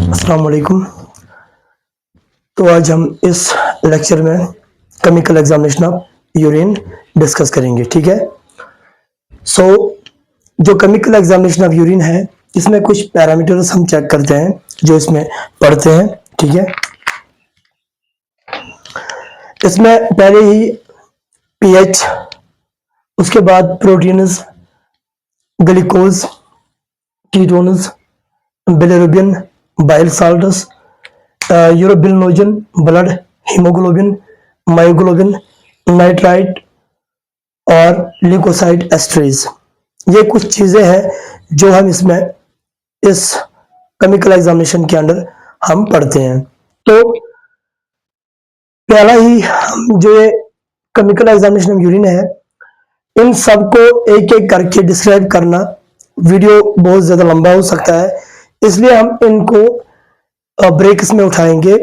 अस्सलाम वालेकुम। तो आज हम इस लेक्चर में chemical examination of urine discuss करेंगे, ठीक है। जो केमिकल एग्जामिनेशन ऑफ यूरिन है, इसमें कुछ पैरामीटर्स हम चेक करते हैं जो इसमें पढ़ते हैं, ठीक है। इसमें पहले ही पीएच, उसके बाद proteins, glucose, ketones, bilirubin, bile salts, urobilinogen, blood, haemoglobin, myoglobin, nitrite और ल्यूकोसाइड एस्ट्रेज, ये कुछ चीजें हैं जो हम इसमें इस केमिकल एग्जामिनेशन के अंदर हम पढ़ते हैं। तो पहला ही जो ये केमिकल एग्जामिनेशन ऑफ यूरिन है, इन सबको एक एक करके डिस्क्राइब करना वीडियो बहुत ज्यादा लंबा हो सकता है, इसलिए हम इनको ब्रेक्स में उठाएंगे।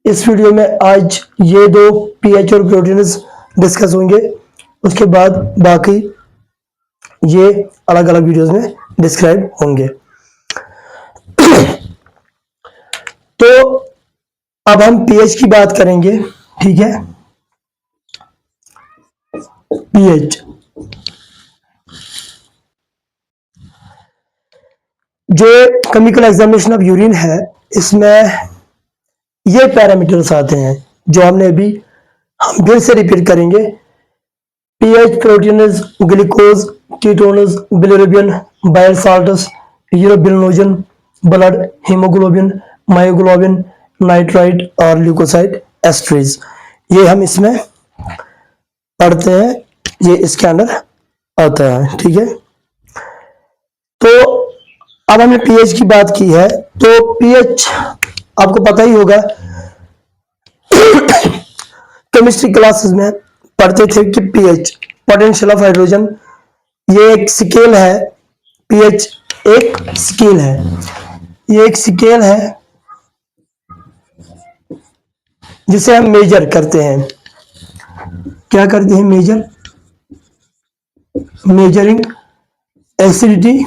इस वीडियो में आज ये दो पीएच और प्रोटीन्स डिस्कस होंगे, उसके बाद बाकी ये अलग अलग वीडियोस में डिस्क्राइब होंगे। तो अब हम पीएच की बात करेंगे, ठीक है। पीएच जो केमिकल एग्जामिनेशन ऑफ यूरिन है, इसमें ये पैरामीटर्स आते हैं जो हमने अभी हम फिर से रिपीट करेंगे। PH, proteins, glucose, ketones, bilirubin, bile salts, urobilinogen, blood, haemoglobin, myoglobin, nitrite और ल्यूकोसाइड एस्ट्रेज, ये हम इसमें पढ़ते हैं, ये इसके अंदर आता है, ठीक है। तो अब हमने पीएच की बात की है, तो पीएच आपको पता ही होगा, केमिस्ट्री क्लासेस में पढ़ते थे कि पीएच, पोटेंशियल ऑफ हाइड्रोजन, ये एक स्केल है। पीएच एक स्केल है, ये एक स्केल है जिसे हम मेजर करते हैं। क्या करते हैं? मेजरिंग एसिडिटी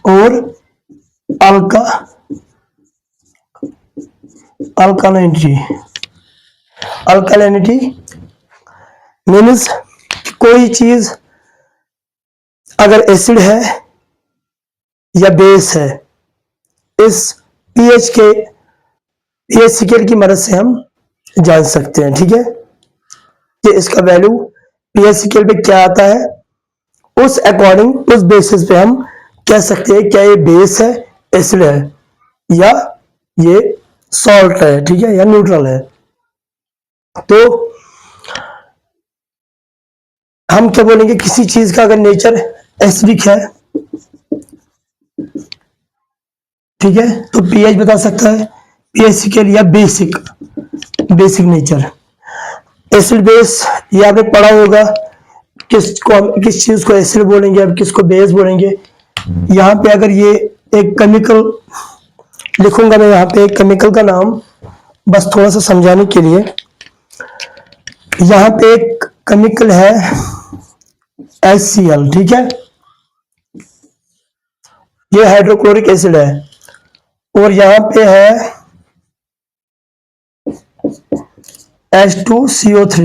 और अल्कालिनिटी मीन्स कोई चीज अगर एसिड है या बेस है, इस पीएच स्केल की मदद से हम जान सकते हैं, ठीक है। कि इसका वैल्यू पीएच स्केल पे क्या आता है, उस अकॉर्डिंग, उस बेसिस पे हम कह सकते हैं क्या ये बेस है, एसिड है, या ये सॉल्ट है, ठीक है, या न्यूट्रल है। तो हम क्या बोलेंगे, किसी चीज का अगर नेचर एसिडिक है, ठीक है, तो पीएच बता सकता है, पीएच स्केल या बेसिक नेचर। एसिड बेस, ये आपने पढ़ा होगा, किस चीज को एसिड बोलेंगे, अब किसको बेस बोलेंगे। यहाँ पे अगर ये एक केमिकल लिखूंगा मैं, यहाँ पे एक केमिकल का नाम, बस थोड़ा सा समझाने के लिए। यहाँ पे एक केमिकल है HCl, ठीक है, ये हाइड्रोक्लोरिक एसिड है, और यहाँ पे है H2CO3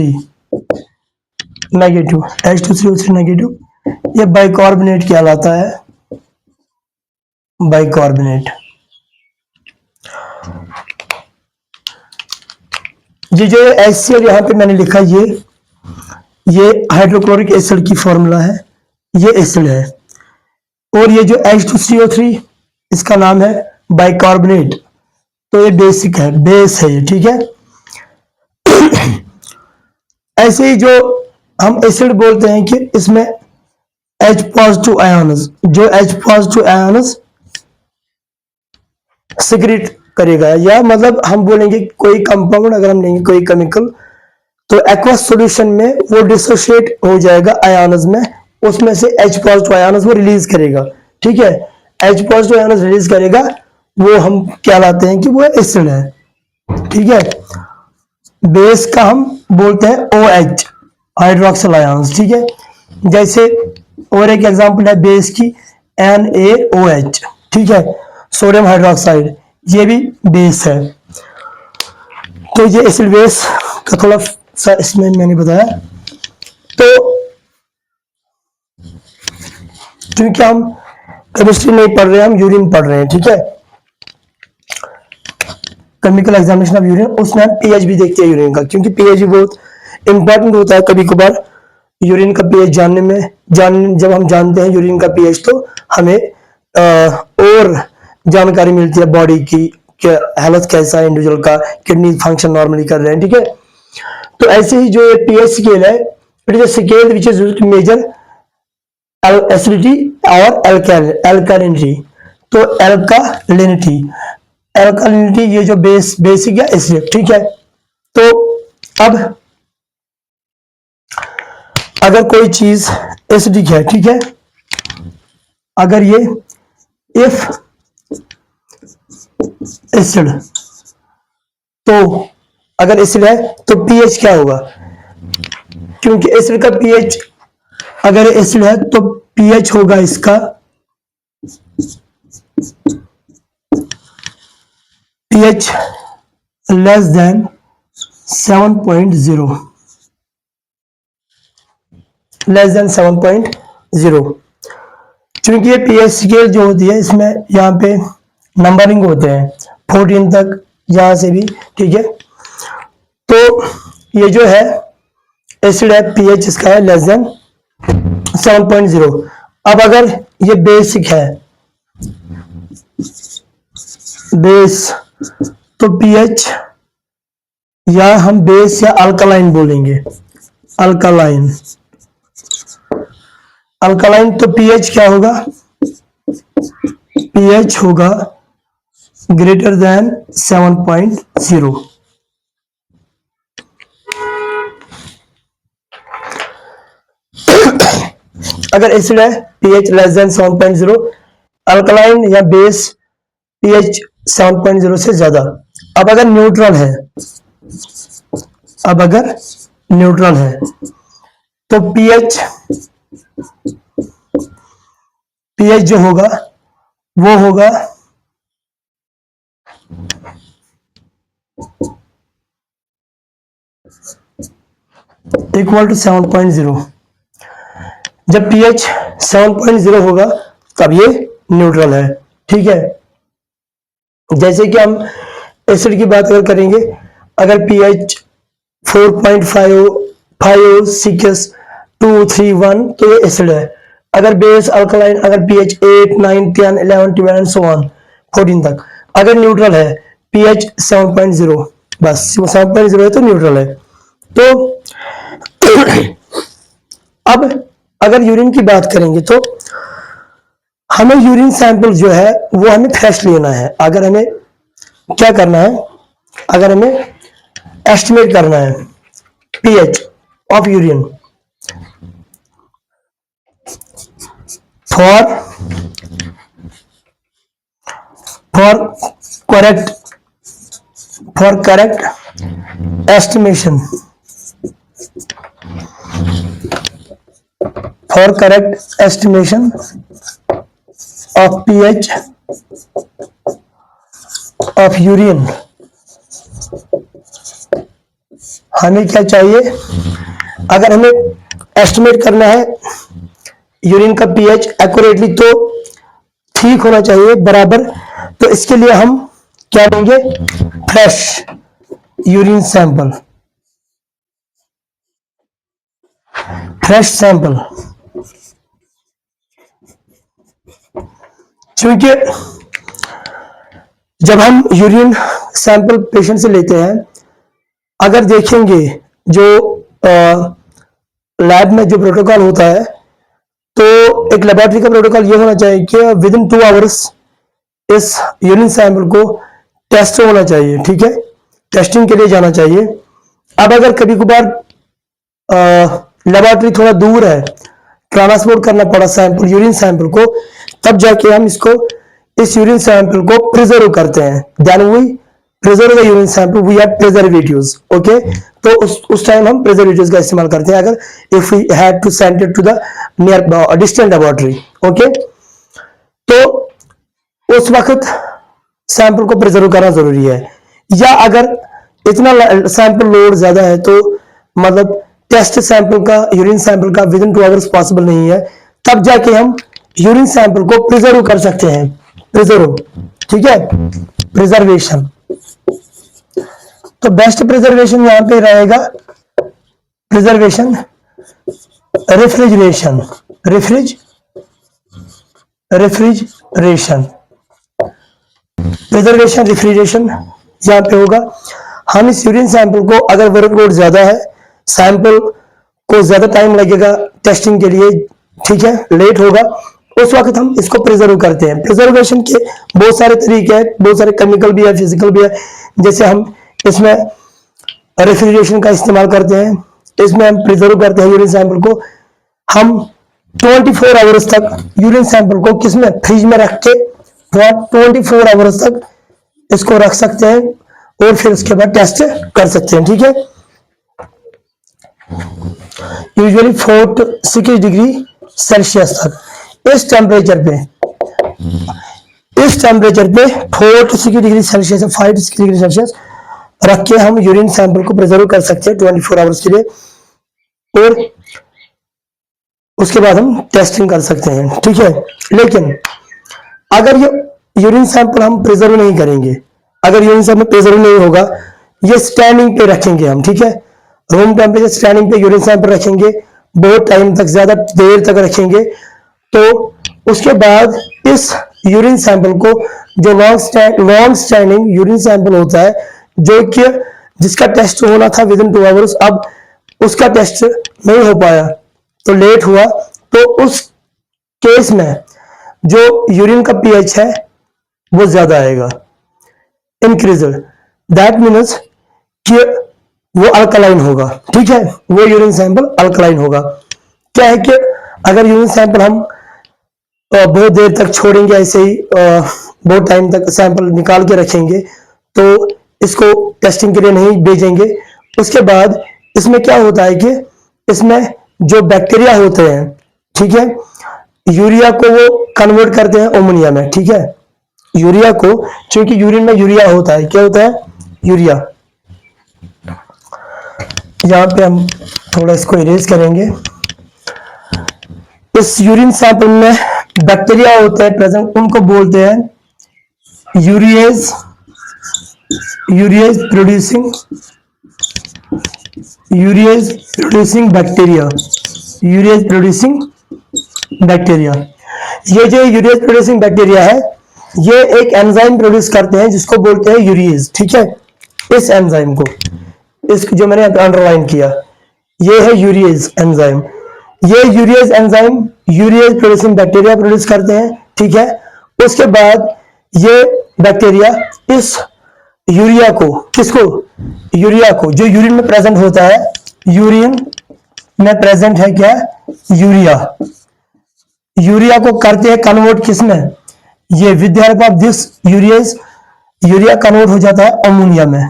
नेगेटिव, H2CO3 नेगेटिव, ये बाइकार्बोनेट कहलाता है, बाइकार्बोनेट। ये जो HCl यहाँ पे मैंने लिखा, ये हाइड्रोक्लोरिक एसिड की फॉर्मूला है, ये एसिड है, और ये जो H2CO3, इसका नाम है बाइकार्बोनेट, तो ये बेसिक है, बेस है ये, ठीक है। ऐसे ही जो हम एसिड बोलते हैं कि इसमें H पॉजिटिव आयन्स, जो H पॉजिटिव आयन्स सिक्रेट करेगा, या मतलब हम बोलेंगे कोई कंपाउंड अगर हम लेंगे कोई केमिकल, तो एक्वस सॉल्यूशन में वो डिसोशिएट हो जाएगा आयन्स में, उसमें से H पॉजिटिव आयन्स वो रिलीज करेगा, ठीक है। H पॉजिटिव आयन्स रिलीज करेगा, वो हम कहलाते हैं कि वो एसिड है, ठीक है। बेस का हम बोलते हैं OH, हाइड्रोक्सिल आयन्स, ठीक है। जैसे और एक एग्जांपल है बेस की NaOH, ठीक है, सोडियम हाइड्रोक्साइड, ये भी बेस है। तो ये एसिड बेस का थोड़ा सा इसमें मैंने बताया। तो क्योंकि हम केमिस्ट्री नहीं पढ़ रहे हैं, हम यूरिन पढ़ रहे हैं, ठीक है, केमिकल एग्जामिनेशन ऑफ यूरिन, उसमें हम पीएच भी देखते हैं यूरिन का, क्योंकि पीएच भी बहुत इंपॉर्टेंट होता है कभी कभार यूरिन का पीएच जानने में। जब हम जानते हैं यूरिन का पीएच तो हमें और जानकारी मिलती है बॉडी की, हेल्थ कैसा है इंडिविजुअल का, किडनी फंक्शन नॉर्मली कर रहे हैं, ठीक है। तो ऐसे ही जो पीएच स्केल है, it is a scale which is used to measure acidity और एल्कालिनिटी। तो एल्कालिनिटी ये जो बेसिक या एसिडिक, ठीक है। तो अब अगर कोई चीज एसिडिक है, ठीक है, अगर ये इफ एसिड, तो अगर एसिड है तो पीएच क्या होगा, क्योंकि एसिड का पीएच, अगर एसिड है तो पीएच होगा इसका pH less than 7.0, less than 7.0। क्योंकि ये पीएच स्केल जो होती है इसमें यहाँ पे नंबरिंग होते हैं 14 तक, यहां से भी, ठीक है। तो ये जो है एसिड है, पीएच इसका है लेस देन 7.0। अब अगर ये बेसिक है, बेस, तो पीएच या हम बेस या अल्कलाइन बोलेंगे, अल्कलाइन, अल्कलाइन, तो पीएच क्या होगा, पीएच होगा ग्रेटर देन 7.0। अगर एसिड है पीएच लेस देन 7.0, अल्कलाइन या बेस पीएच 7.0 से ज्यादा। अब अगर न्यूट्रल है, अब अगर न्यूट्रल है तो पीएच जो होगा वो होगा इक्वल टू 7.0। जब pH 7.0 होगा तब ये न्यूट्रल है, ठीक है। जैसे कि हम एसिड की बात अगर करेंगे, अगर pH 4.5, 5, 6, 2, 3, 1 तो ये एसिड है। अगर बेस अल्कलाइन, अगर pH 8, 9, 10, 11, 12 एंड सो ऑन 14 तक, अगर न्यूट्रल है pH 7.0, बस 7.0 है तो न्यूट्रल है। तो अब अगर यूरिन की बात करेंगे तो हमें यूरिन सैंपल जो है वो हमें फ्रेश लेना है। अगर हमें क्या करना है, अगर हमें एस्टिमेट करना है pH of urine for correct estimation, for correct estimation of pH of urine, हमें क्या चाहिए, अगर हमें एस्टिमेट करना है यूरिन का पीएच एक्यूरेटली तो ठीक होना चाहिए बराबर, तो इसके लिए हम क्या लेंगे, fresh urine sample, fresh sample. क्योंकि जब हम यूरिन सैंपल पेशेंट से लेते हैं, अगर देखेंगे जो लैब में जो प्रोटोकॉल होता है, तो एक लेबोरेटरी का प्रोटोकॉल ये होना चाहिए कि विद इन 2 आवर्स इस यूरिन सैंपल को टेस्ट होना चाहिए, ठीक है, टेस्टिंग के लिए जाना चाहिए। अब अगर कभी कभार लेबोरेटरी थोड़ा दूर है, ट्रांसपोर्ट करना पड़ा सैंपल, यूरिन सैंपल को, तब जाके हम इसको, इस यूरिन सैंपल को प्रिजर्व करते हैं, then we preserve the urine sample we have preservatives, okay. तो उस टाइम हम प्रिजर्वेटिव्स का इस्तेमाल करते हैं, अगर if we had to send it to the near distant laboratory, okay. तो उस वक्त सैंपल को प्रिजर्व करना जरूरी है, या अगर इतना सैंपल लोड ज्यादा है तो मतलब टेस्ट सैंपल का, यूरिन सैंपल का विद इन 2 आवर्स पॉसिबल नहीं है, तब जाके हम यूरिन सैंपल को प्रिजर्व कर सकते हैं, प्रिजर्व, ठीक है, प्रिजर्वेशन। तो बेस्ट प्रिजर्वेशन यहां पे रहेगा preservation, refrigeration, refrigeration, preservation, refrigeration यहां पे होगा। हम इस यूरिन सैंपल को, अगर वर्कलोड ज्यादा है, सैंपल को ज्यादा टाइम लगेगा टेस्टिंग के लिए, ठीक है, लेट होगा, उस वक्त हम इसको प्रिजर्व करते हैं। प्रिजर्वेशन के बहुत सारे तरीके हैं, बहुत सारे केमिकल भी है, फिजिकल भी है। जैसे हम इसमें रेफ्रिजरेशन का इस्तेमाल करते हैं, इसमें हम प्रिजर्व करते हैं यूरिन सैंपल को। हम 24 आवर्स तक यूरिन सैंपल को किसमें, फ्रिज में रख के 24 आवर्स तक इसको रख सकते हैं और फिर उसके बाद टेस्ट कर सकते हैं, ठीक है। यूजुअली 4 डिग्री सेल्सियस तक, इस टेम्परेचर पे 4 to 6 degree Celsius, 5 to 6 degree Celsius रख के हम यूरिन सैंपल को प्रिजर्व कर सकते हैं 24 आवर्स के लिए, और उसके बाद हम टेस्टिंग कर सकते हैं, ठीक है। लेकिन अगर ये यूरिन सैंपल हम प्रिजर्व नहीं करेंगे, अगर यूरिन सैंपल प्रिजर्व नहीं होगा, ये स्टैंडिंग पे रखेंगे हम, ठीक है, रूम टेम्परेचर स्टैंडिंग पे यूरिन सैंपल रखेंगे, बहुत टाइम तक, ज्यादा देर तक रखेंगे, तो उसके बाद इस यूरिन सैंपल को, जो लॉन्ग स्टैंडिंग यूरिन सैंपल होता है, जो कि जिसका टेस्ट होना था विद इन 2 आवर्स, अब उसका टेस्ट नहीं हो पाया तो लेट हुआ, तो उस केस में जो यूरिन का पीएच है वो ज्यादा आएगा, इंक्रीज्ड, दैट मीन्स कि वो अल्कलाइन होगा, ठीक है, वो यूरिन सैंपल अल्कलाइन होगा। क्या है कि अगर यूरिन सैंपल हम बहुत देर तक छोड़ेंगे, ऐसे ही बहुत टाइम तक सैंपल निकाल के रखेंगे, तो इसको टेस्टिंग के लिए नहीं भेजेंगे, उसके बाद इसमें क्या होता है कि इसमें जो बैक्टीरिया होते हैं, ठीक है, यूरिया को वो कन्वर्ट करते हैं अमोनिया में, ठीक है, यूरिया को, क्योंकि यूरिन में यूरिया होता है, क्या होता है, यूरिया। यहां पे हम थोड़ा इसको इरेज करेंगे। इस यूरिन सैंपल में बैक्टीरिया होते हैं प्रेजेंट, उनको बोलते हैं यूरिएज प्रोड्यूसिंग बैक्टीरिया। ये जो यूरिएज प्रोड्यूसिंग बैक्टीरिया है, ये एक एंजाइम प्रोड्यूस करते हैं जिसको बोलते हैं यूरिएज, ठीक है। इस एंजाइम को, इस जो मैंने अंडरलाइन किया, ये है यूरिएज एंजाइम। ये urease enzyme urease producing bacteria produce करते हैं, ठीक है। उसके बाद ये बैक्टीरिया इस यूरिया को, किसको, यूरिया को, जो यूरिन में प्रेजेंट होता है, यूरिन में प्रेजेंट है क्या, यूरिया को करते हैं कन्वर्ट किसमें, ये with the help of this urea convert हो जाता है अमोनिया में,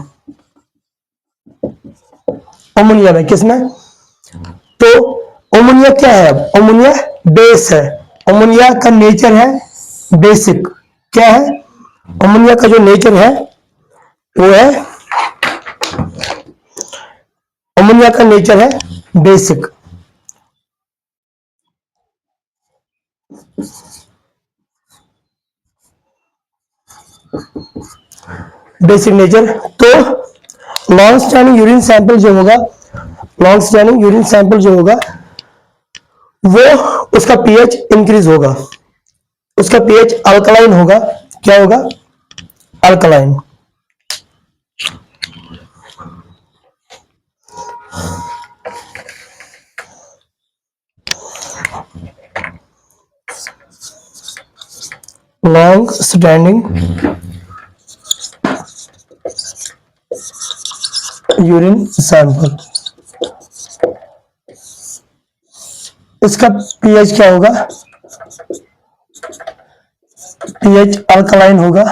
किसमें, तो अमोनिया क्या है, अमोनिया बेस है, अमोनिया का नेचर है बेसिक, क्या है, अमोनिया का जो नेचर है वो है, अमोनिया का नेचर है बेसिक। Basic nature. तो लॉन्ग स्टैंडिंग यूरिन सैंपल जो होगा, वो उसका पीएच इंक्रीज होगा, उसका पीएच अल्कलाइन होगा, क्या होगा, alkaline. Long standing urine sample, इसका पीएच क्या होगा, पीएच अल्कलाइन होगा,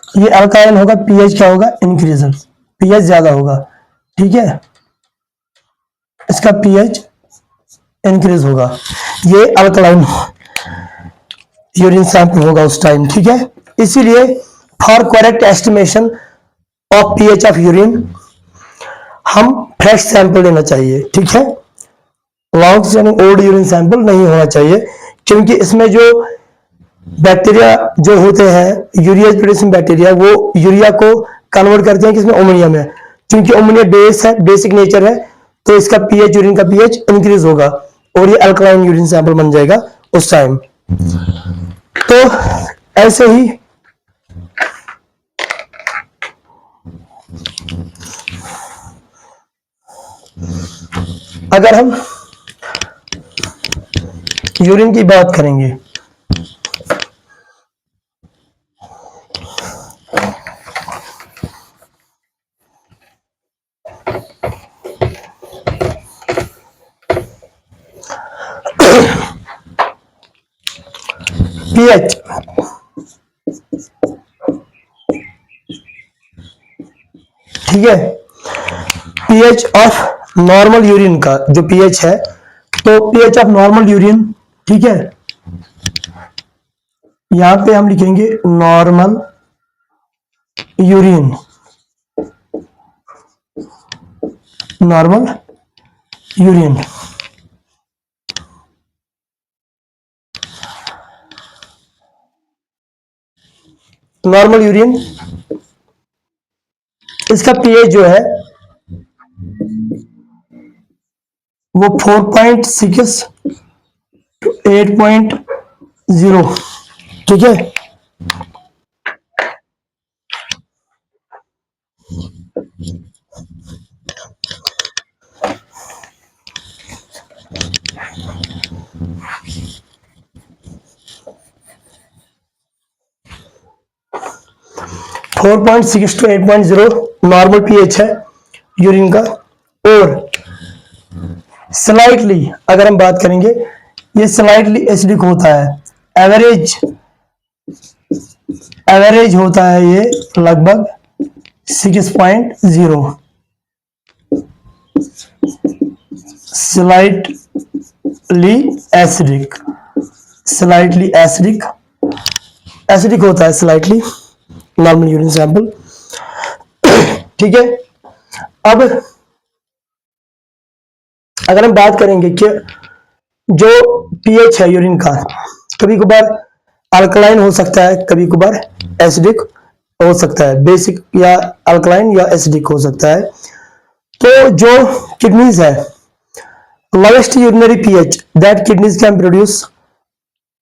ये अल्कालाइन होगा, पीएच क्या होगा, इंक्रीज, पीएच ज्यादा होगा, ठीक है, इसका पीएच इंक्रीज होगा, ये अल्कालाइन यूरिन सैंपल होगा उस टाइम, ठीक है। इसीलिए for correct estimation of pH of urine हम फ्रेश सैंपल लेना चाहिए, ठीक है, long standing old urine sample नहीं होना चाहिए, क्योंकि इसमें जो बैक्टीरिया जो होते हैं यूरिया प्रोड्यूसिंग बैक्टीरिया, वो यूरिया को कन्वर्ट करते हैं किसमें, अमोनिया में, क्योंकि अमोनिया बेस है, बेसिक नेचर है, तो इसका पीएच, यूरिन का पीएच इंक्रीज होगा और ये अल्कलाइन यूरिन सैंपल बन जाएगा उस टाइम। तो ऐसे ही अगर हम यूरिन की बात करेंगे, पीएच ठीक है, पीएच ऑफ नॉर्मल यूरिन का जो पीएच है, तो पीएच ऑफ नॉर्मल यूरिन, ठीक है, यहां पे हम लिखेंगे normal urine, normal urine, normal urine, इसका पीएच जो है वो 4.6 टू 8.0, ठीक है। 4.6 टू 8.0 नॉर्मल पीएच है यूरिन का। और स्लाइटली अगर हम बात करेंगे, ये स्लाइटली एसिडिक होता है, एवरेज एवरेज होता है ये लगभग 6.0, slightly acidic, slightly acidic, acidic होता है स्लाइटली नॉर्मल यूरिन सैंपल, ठीक है। अब अगर हम बात करेंगे कि जो पीएच है यूरिन का, कभी कभार अल्कलाइन हो सकता है, कभी कभार एसिडिक हो सकता है, बेसिक या अल्कलाइन या एसिडिक हो सकता है। तो जो किडनीज है, lowest urinary pH that kidneys can produce,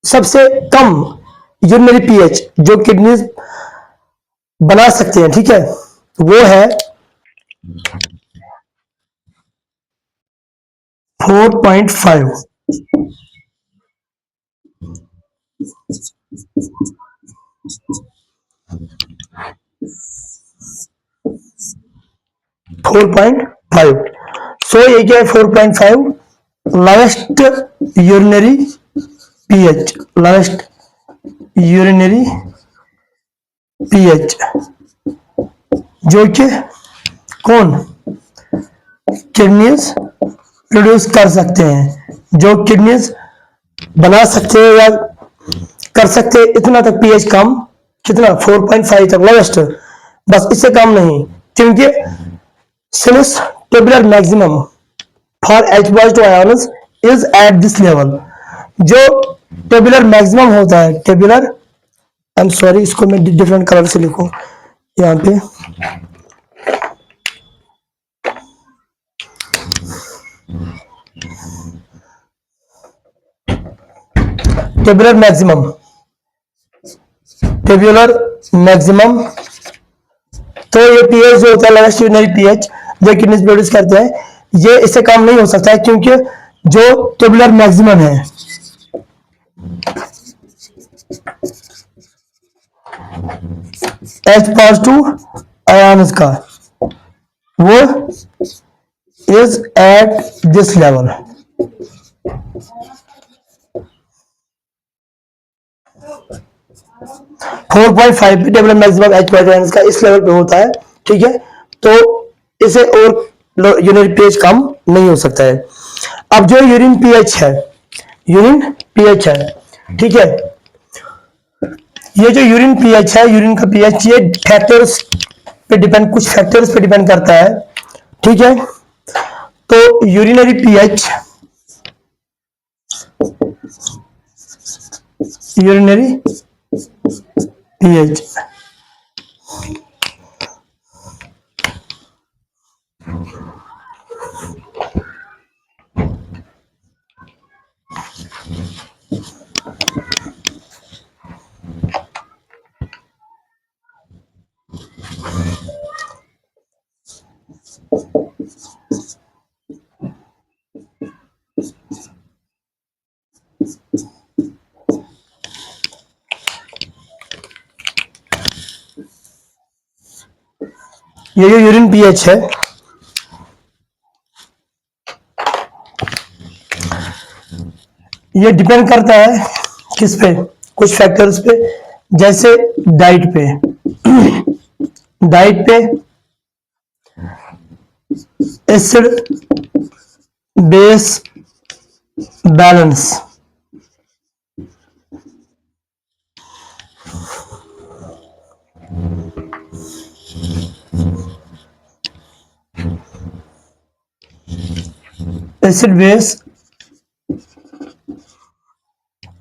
सबसे कम यूरिनरी पीएच जो किडनीज बना सकते हैं, ठीक है, वो है 4.5, 4.5। सो ये क्या है 4.5 lowest urinary pH, lowest urinary pH जो कि कौन किडनीज प्रोड्यूस कर सकते हैं, जो किडनीज बना सकते हैं या कर सकते हैं, इतना तक पीएच कम, कितना 4.5 तक लोवेस्ट, बस इससे कम नहीं, क्योंकि since tabular maximum for H+2 ions is at this level, जो टेबुलर मैक्सिमम होता है, टेबुलर, आई एम सॉरी इसको मैं डिफरेंट कलर से लिखूं यहाँ पे, टेबुलर मैक्सिमम, टेबुलर मैक्सिमम, तो ये पीएच जो होता है लोवेस्ट यूरिनरी पीएच जो किडनीज प्रोड्यूस करते हैं, ये इससे कम नहीं हो सकता है, क्योंकि जो टेबुलर मैक्सिमम है H+2 आयंस का, वो इज एट दिस लेवल, 4.5 पे टेबल मैक्सिमम H पाइथन का इस लेवल पे होता है, ठीक है। तो इसे और यूरिन पीएच कम नहीं हो सकता है। अब जो यूरिन पीएच है, यूरिन पीएच है, ठीक है, ये जो यूरिन पीएच है, यूरिन का पीएच ये फैक्टर्स पे डिपेंड, कुछ फैक्टर्स पे डिपेंड करता है, ठीक है। तो यूरिनरी पीएच, यूरिनरी पीएच ये जो यूरिन पीएच है, ये डिपेंड करता है किस पे, कुछ फैक्टर्स पे, जैसे डाइट पे, डाइट पे, acid base balance, acid base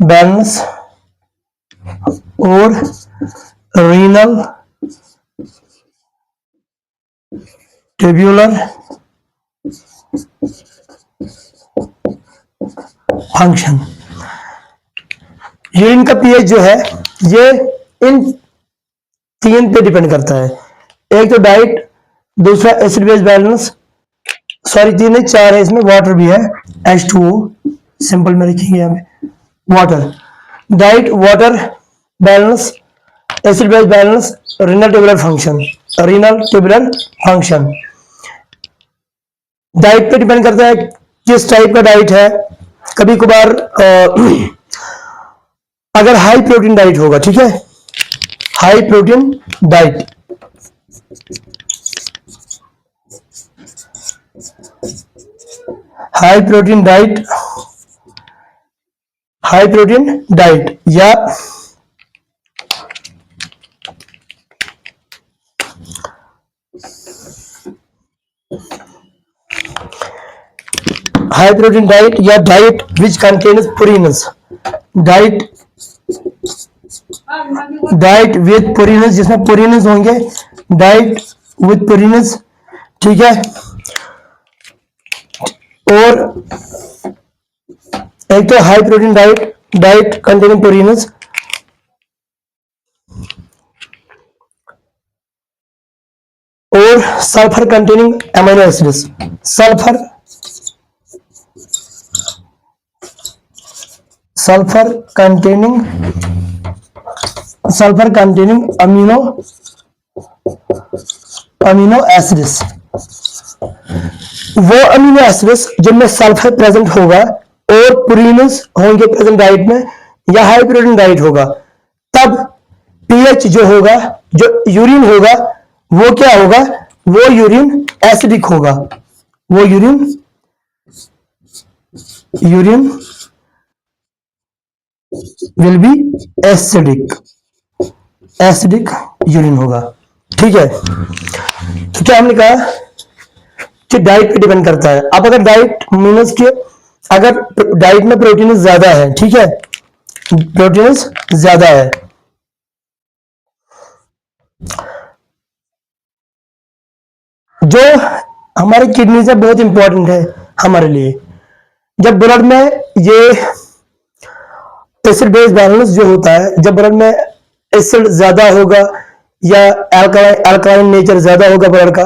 balance और रीनल ट्यूब्यूलर फंक्शन। यूरिन का पीएच जो है ये इन तीन पे डिपेंड करता है, एक तो डाइट, दूसरा एसिड बेस बैलेंस, सॉरी तीन है, चार है, इसमें वाटर भी है, H2O सिंपल में लिखेंगे यहाँ पे, water, diet, water balance, acid base balance, renal tubular function, renal tubular function. Diet पे डिपेंड करता है किस टाइप का डाइट है, कभी कभार अगर हाई प्रोटीन डाइट होगा, ठीक है, high protein diet, high protein diet, high protein diet या हाई प्रोटीन डाइट या diet which contains purines, diet, diet with purines, जिसमें पुरीनस होंगे, डाइट विद पुरीनस, ठीक है। और एक तो high protein diet, diet containing purines, और sulphur containing amino acids, sulphur, sulphur containing, sulphur containing amino acids, वो अमीनो एसिड्स जिनमें सल्फर प्रेजेंट होगा और पुरीनस होंगे प्रेजेंट डाइट में, या हाई प्रोटीन डाइट होगा, तब पीएच जो होगा, जो यूरिन होगा, वो क्या होगा, वो यूरिन एसिडिक होगा, वो urine will be acidic, acidic urine होगा, ठीक है। तो क्या हमने कहा कि डाइट पे डिपेंड करता है। अब अगर डाइट मीन्स के, अगर डाइट में प्रोटीन ज्यादा है, ठीक है, प्रोटीन ज्यादा है, जो हमारी किडनी से बहुत इंपॉर्टेंट है हमारे लिए, जब ब्लड में ये एसिड बेस बैलेंस जो होता है, जब ब्लड में एसिड ज्यादा होगा या अल्कलाइन नेचर ज्यादा होगा ब्लड का,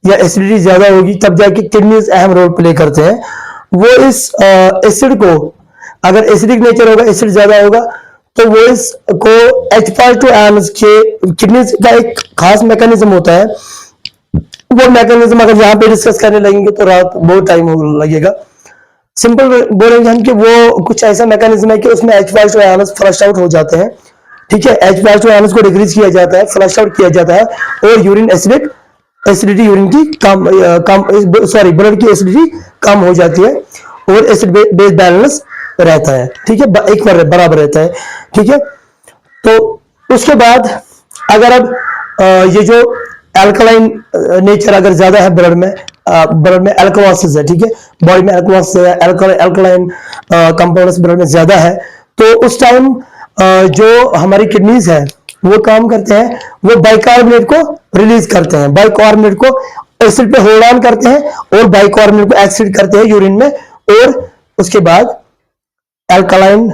या एसिडिटी ज्यादा होगी, तब जाके किडनीज अहम रोल प्ले करते हैं। वो इस एसिड को, अगर एसिडिक नेचर होगा, एसिड ज्यादा होगा, तो वो इसको H+ आयंस के, किडनीज का एक खास मैकेनिज्म होता है, वो मैकेनिज्म अगर यहाँ पे डिस्कस करने लगेंगे तो रात बहुत टाइम लगेगा। सिंपल बोलेंगे हम कि वो कुछ ऐसा मैकेनिज्म है कि उसमें H+ आयंस फ्लश आउट हो जाते हैं, ठीक है, H+2 को डिक्रीज किया जाता है, फ्लश आउट किया जाता है, और यूरिन एसिडिटी यूरिन की कम सॉरी ब्लड की एसिडिटी कम हो जाती है, और एसिड बेस बैलेंस रहता है। ठीक है, एक बराबर रहता है। ठीक है, तो उसके बाद अगर अब ये जो एल्कलाइन नेचर अगर ज्यादा है ब्लड में एल्कलॉसिस है, ठीक है, बॉडी में एल्कलॉसिस है, एल्कलाइन कंपाउंड्स ब्लड में ज्यादा है, तो उस टाइम जो हमारी किडनीज है वो काम करते हैं, वो बाइकार्बोनेट को रिलीज करते हैं, बाइकार्बोनेट को एसिड पे होल्ड ऑन करते हैं, और बाइकार्बोनेट को एक्सीड करते हैं यूरिन में, और उसके बाद एल्कलाइन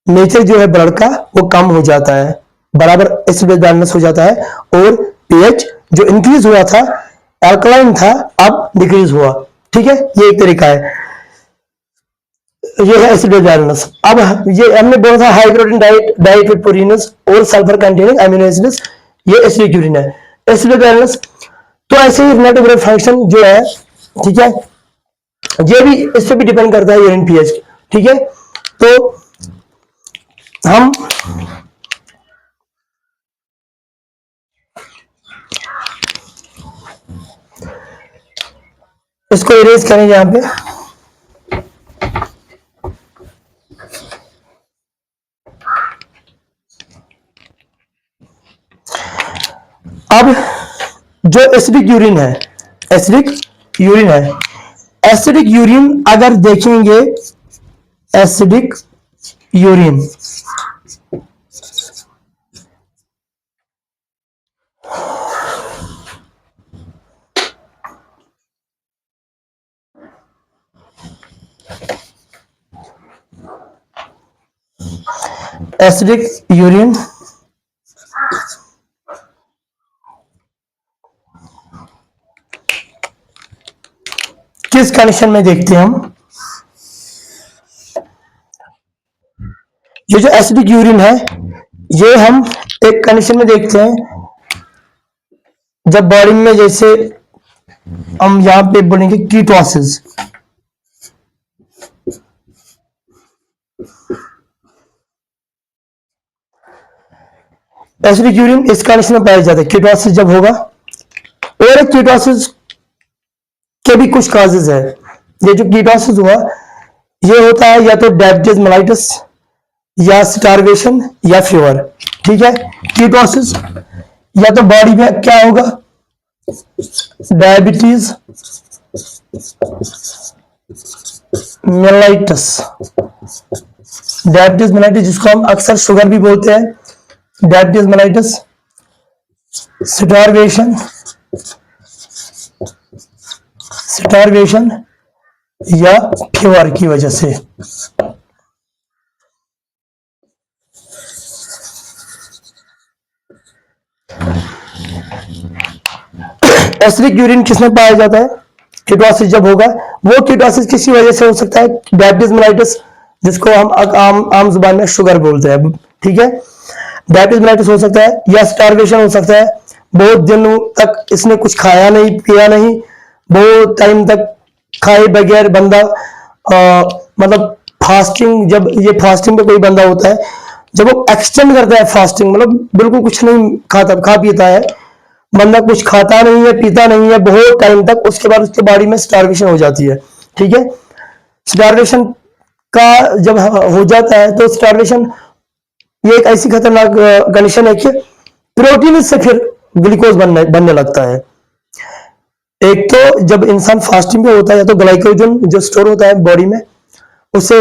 नेचर जो है ब्लड का वो कम हो जाता है, बराबर एसिड बेस बैलेंस हो जाता है, और पीएच जो इंक्रीज हुआ था, एल्कलाइन था, अब डिक्रीज हुआ। ठीक है, ये एक तरीका है, ये है एसिड बेस बैलेंस। अब ये हमने बोला था high protein diet with proteins और सल्फर कंटेनिंग अमीनो एसिड्स, ये एसिडिक यूरिन है। एसिड बेस बैलेंस तो ऐसे ही रिलेटिव फंक्शन जो है, ठीक है, ये भी इस पे भी डिपेंड करता है यूरिन पीएच। ठीक है, तो हम इसको इरेज करेंगे यहां पे। अब जो एसिडिक यूरिन है, एसिडिक यूरिन अगर देखेंगे, एसिडिक यूरिन किस कंडीशन में देखते हैं हम? ये जो एसिडिक यूरिन है ये हम एक कंडीशन में देखते हैं, जब बॉडी में जैसे हम यहां पे बोलेंगे कीटोसिस, एसिडिक यूरिन इस कंडीशन में पाया जाता है, कीटोसिस जब होगा। और कीटोसिस के भी कुछ काजेज है। ये जो कीटोसिस हुआ ये होता है या तो डायबिटीज मेलाइटिस, या स्टारवेशन, या फीवर। ठीक है, कीटोसिस या तो बॉडी में क्या होगा, डायबिटीज मेलाइटिस, जिसको हम अक्सर शुगर भी बोलते हैं, डायबिटीज मेलाइटिस, स्टारवेशन या फीवर की वजह से। एसिडिक यूरिन किसमें पाया जाता है? कीटोसिस जब होगा, वो कीटोसिस किसी वजह से हो सकता है, डायबिटीज मेलाइटिस जिसको हम आम जुबान में शुगर बोलते हैं। ठीक है, डायबिटीज मेलाइटिस हो सकता है, या स्टारवेशन हो सकता है, बहुत दिनों तक इसने कुछ खाया नहीं पिया नहीं, बहुत टाइम तक खाए बगैर बंदा मतलब फास्टिंग, जब ये फास्टिंग पे कोई बंदा होता है, जब वो एक्सटेंड करता है फास्टिंग, मतलब बिल्कुल कुछ नहीं खाता, खा पीता है, बंदा कुछ खाता नहीं है पीता नहीं है बहुत टाइम तक, उसके बाद उसके बॉडी में स्टारवेशन हो जाती है। ठीक है, स्टारवेशन का जब हो जाता है तो स्टारवेशन ये एक ऐसी खतरनाक कंडीशन है कि प्रोटीन से फिर ग्लूकोज बनने लगता है। एक तो जब इंसान फास्टिंग पे होता है, या तो ग्लाइकोजन जो स्टोर होता है बॉडी में, उससे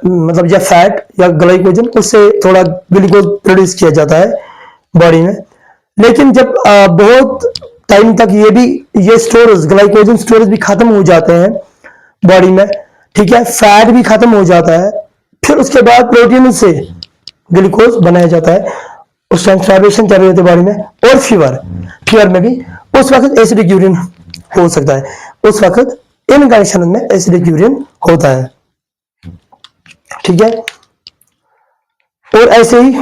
मतलब या फैट या ग्लाइकोजन, उससे थोड़ा ग्लूकोज प्रोड्यूस किया जाता है बॉडी में। लेकिन जब बहुत टाइम तक ये स्टोरेज, ग्लाइकोजन स्टोरेज भी खत्म हो जाते हैं बॉडी में, ठीक है, फैट भी खत्म हो जाता है, फिर उसके बाद प्रोटीन से ग्लूकोज बनाया जाता है, उस टाइम स्टारवेशन चल रही होती है बॉडी में। और फीवर में भी उस वक्त एसिडिक यूरिन हो सकता है, उस वक्त इन कंडीशन में एसिडिक यूरिन होता है। ठीक है, और ऐसे ही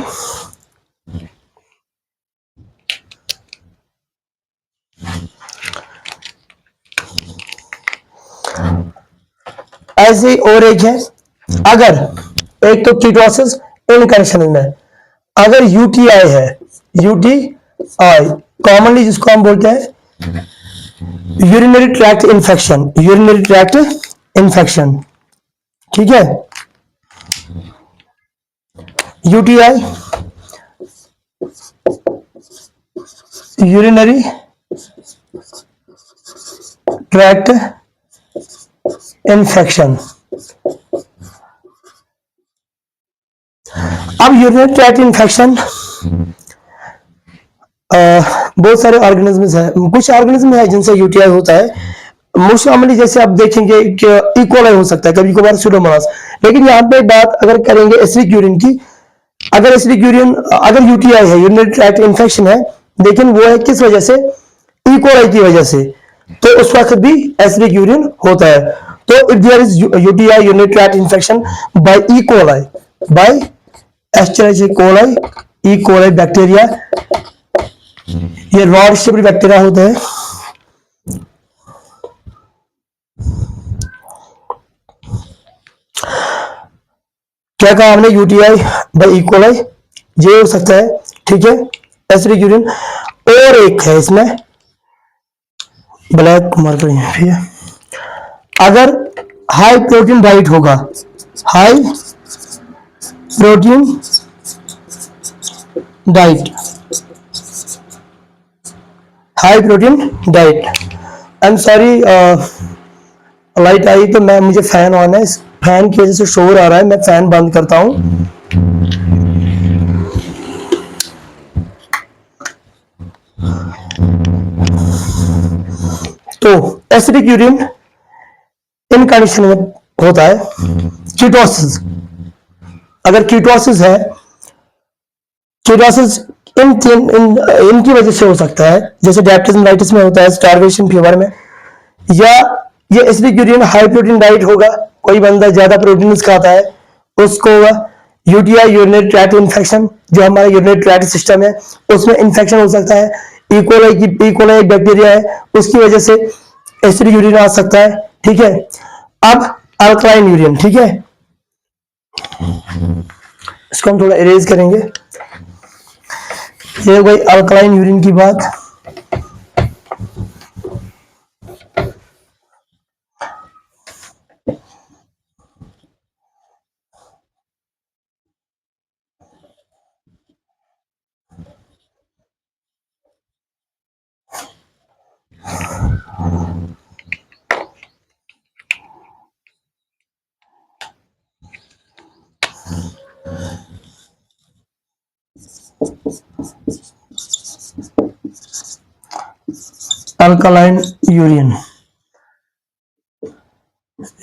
और एक है, अगर एक तो कीटोसिस इन कंडीशन में, अगर यूटीआई है, यूटीआई कॉमनली जिसको हम बोलते हैं urinary tract infection, urinary tract infection, ठीक है। UTI urinary tract infection. अब यूरिनरी ट्रैक्ट इन्फेक्शन बहुत सारे ऑर्गेनिजम्स हैं, कुछ ऑर्गेनिज्म है जिनसे यूटीआई होता है। मोस्ट कॉमनली जैसे आप देखेंगे कि इकोलाई हो सकता है, कभी कभार सुडोमोनास। लेकिन यहाँ पे बात अगर करेंगे एसिडिक यूरिन की, अगर एसिडिक यूरिन, अगर यूटीआई है, यूरिनरी ट्रैक्ट इन्फेक्शन है, लेकिन वो है किस वजह से, इकोलाई की वजह से, तो उस वक्त भी एसिडिक यूरिन होता है। तो if there is UTI, urinary tract infection by E coli, by Escherichia coli, E coli bacteria, ये रॉड शेप्ड बैक्टीरिया होते हैं। क्या कहा हमने, यूटीआई बाय ई कोलाई, ये हो सकता है, ठीक है, एसिडिक यूरिन। और एक है इसमें ब्लैक मार्कर यहाँ पे, अगर हाई प्रोटीन डाइट होगा, high protein diet, high protein diet. I am sorry, light आई तो मैं, मुझे फैन ऑन है, इस फैन की वजह से शोर आ रहा है, मैं फैन बंद करता हूं। तो एसिडिक यूरिन इन कंडीशन में होता है। कीटोसिस, अगर कीटोसिस है, कीटोसिस इनकी वजह से हो सकता है, जैसे डायबिटीज में होता है, स्टारवेशन फीवर में, या ये acidic urine high protein diet होगा, कोई बंदा ज्यादा प्रोटीन खाता है उसको होगा यूटीआई, यूरिनरी ट्रैक्ट इन्फेक्शन, जो हमारा यूरिनरी ट्रैक्ट सिस्टम है उसमें इन्फेक्शन हो सकता है। इकोलाई एक बैक्टीरिया है, उसकी वजह से एसिडिक यूरिन आ सकता है, ठीक है। अब अल्कलाइन यूरिन, ठीक है, इसको हम थोड़ा इरेज करेंगे। ये भाई अल्कलाइन यूरिन की बात। अल्कलाइन यूरिन,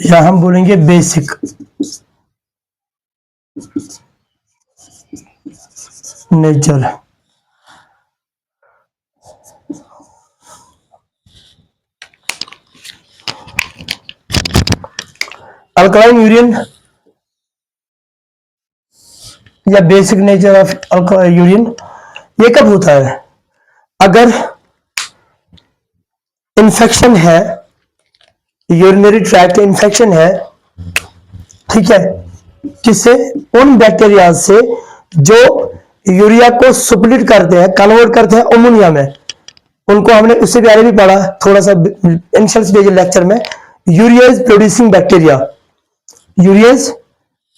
या हम बोलेंगे बेसिक नेचर। अल्कलाइन यूरिन या basic nature of alkaline urine, ये कब होता है, अगर इन्फेक्शन है, यूरिनरी ट्रैक्ट इन्फेक्शन है, ठीक है, किससे, उन बैक्टीरिया से जो यूरिया को सुपलिट करते हैं, कन्वर्ट करते हैं अमोनिया में। उनको हमने उससे पहले भी पढ़ा थोड़ा सा इनिशियल स्टेज लेक्चर में, ureas producing bacteria, ureas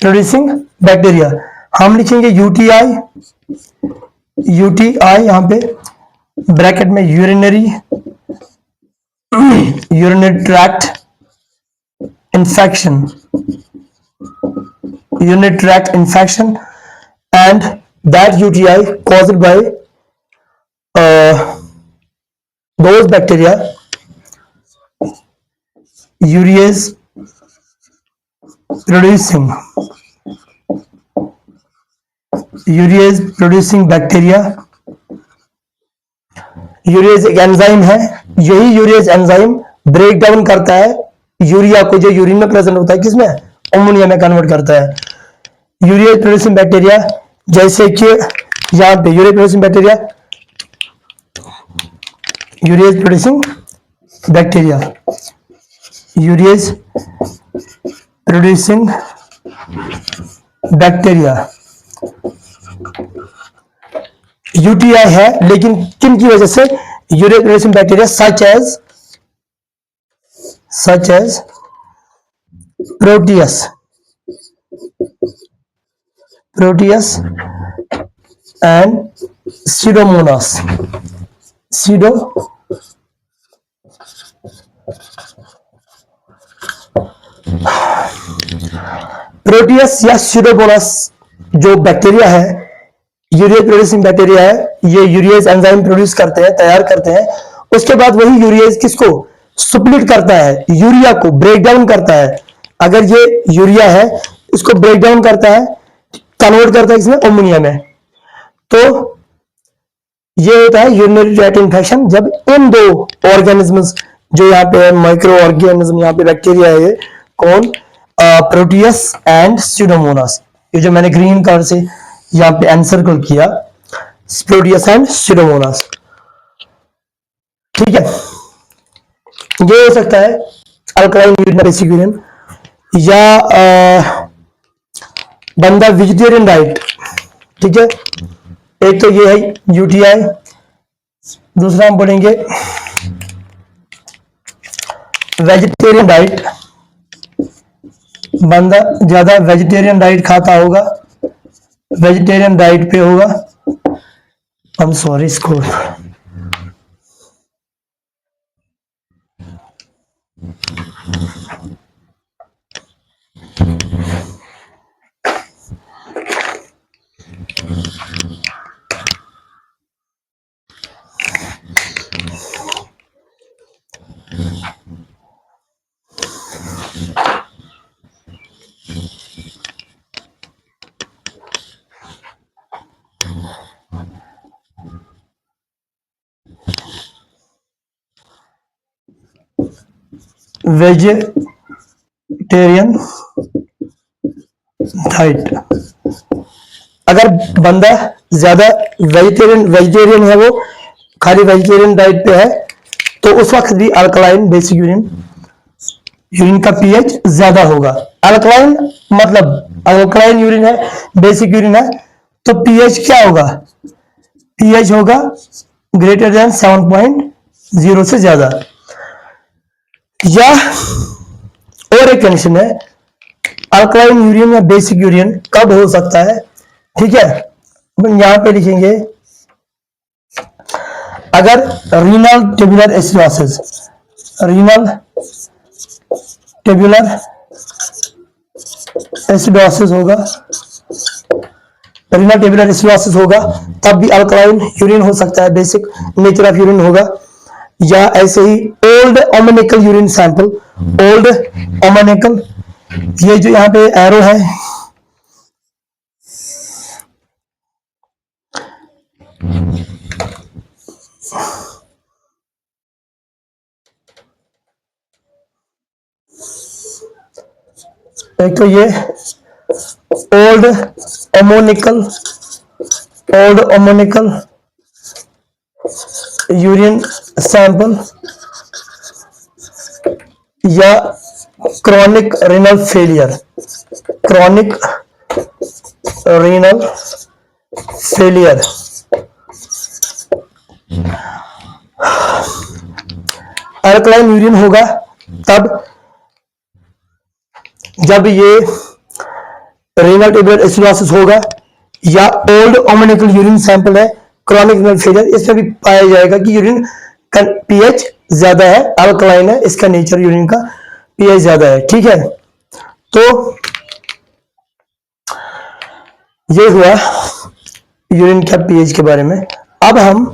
producing bacteria. हम लिखेंगे यूटीआई, यूटीआई यहां पे ब्रैकेट में urinary, urinary tract infection, urinary tract infection, and that UTI caused by those bacteria, urease producing bacteria। Urease एक एंजाइम है, यही urease enzyme break down करता है यूरिया को, जो यूरिन में प्रेजेंट होता है, किसमें, अमोनिया में कन्वर्ट करता है। यूरियज प्रोड्यूसिंग बैक्टीरिया, जैसे कि यहां पे urease producing bacteria, urease producing bacteria, urease producing bacteria, UTI है, लेकिन किन की वजह से? Urea producing bacteria such as Proteus and Pseudomonas pseudo Proteus या सीडोमोनास जो बैक्टीरिया है, यूरिया प्रोड्यूसिंग बैक्टीरिया है, ये यूरियाज एंजाइम प्रोड्यूस करते हैं, तैयार करते हैं। उसके बाद वही यूरियाज किसको सुप्लिट करता है? यूरिया को ब्रेक डाउन करता है। अगर ये यूरिया है, इसको ब्रेक डाउन करता है, कन्वर्ट करता है इसमें अमोनिया में। तो ये होता है यूरिनरी ट्रैक्ट इन्फेक्शन, जब इन दो ऑर्गेनिजम्स जो यहाँ पे माइक्रो ऑर्गेनिज्म, यहाँ पे बैक्टीरिया है, कौन? प्रोटियस एंड सीडोमोनास, ये जो मैंने ग्रीन कलर से यहाँ पे एनसर्कल किया, प्रोटियस एंड सीडोमोनास। ठीक है, ये हो सकता है अल्कलाइन यूरिन, बेसिक यूरिन, या बंदा वेजिटेरियन डाइट। ठीक है, एक तो ये है यूटीआई, दूसरा हम बोलेंगे वेजिटेरियन डाइट। बंदा ज्यादा वेजिटेरियन डाइट खाता होगा, वेजिटेरियन डाइट पे होगा। आई एम सॉरी, इसको वेजिटेरियन डाइट। अगर बंदा ज्यादा वेजिटेरियन है, वो खाली वेजिटेरियन डाइट पे है, तो उस वक्त भी अल्कलाइन बेसिक यूरिन का पीएच ज्यादा होगा। अल्कलाइन मतलब अल्कलाइन यूरिन है, बेसिक यूरिन है, तो पीएच क्या होगा? पीएच होगा ग्रेटर देन 7.0 से ज्यादा। या और एक कंडीशन है, अल्कलाइन यूरिन या बेसिक यूरिन कब हो सकता है? ठीक है, यहां पे लिखेंगे, अगर renal tubular acidosis, renal tubular acidosis होगा, रीनल ट्यूबुलर एसिडोसिस होगा, तब भी अल्कलाइन यूरिन हो सकता है, बेसिक नेचर ऑफ यूरिन होगा। या ऐसे ही ओल्ड ओमेनिकल यूरिन सैंपल, ओल्ड ओमेनिकल, ये जो यहाँ पे एरो है, एक तो ये ओल्ड ओमोनिकल यूरिन सैंपल, या chronic renal failure, chronic renal failure. Alkaline urine होगा तब जब ये रीनल ट्यूबुलर एसिडोसिस होगा, या ओल्ड ओमेनिकल यूरिन सैंपल है, क्रॉनिक रीनल फेलियर, इसमें भी पाया जाएगा कि यूरिन का पीएच ज्यादा है, अल्कलाइन है, इसका नेचर यूरिन का पीएच ज्यादा है। ठीक है, तो ये हुआ यूरिन का पीएच के बारे में। अब हम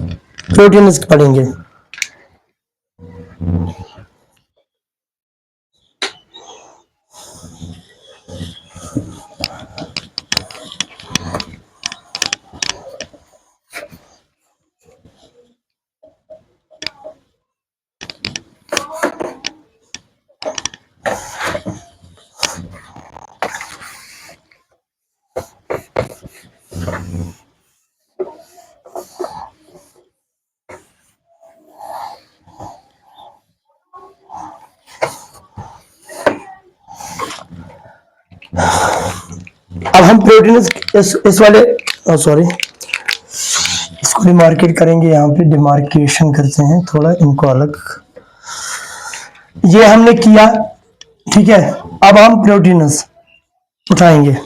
प्रोटीन्स पढ़ेंगे। अब हम प्रोटीन इस वाले, सॉरी, इसको डिमार्केट करेंगे, यहाँ पे डिमार्केशन करते हैं थोड़ा इनको अलग। ये हमने किया, ठीक है। अब हम प्रोटीनस उठाएंगे।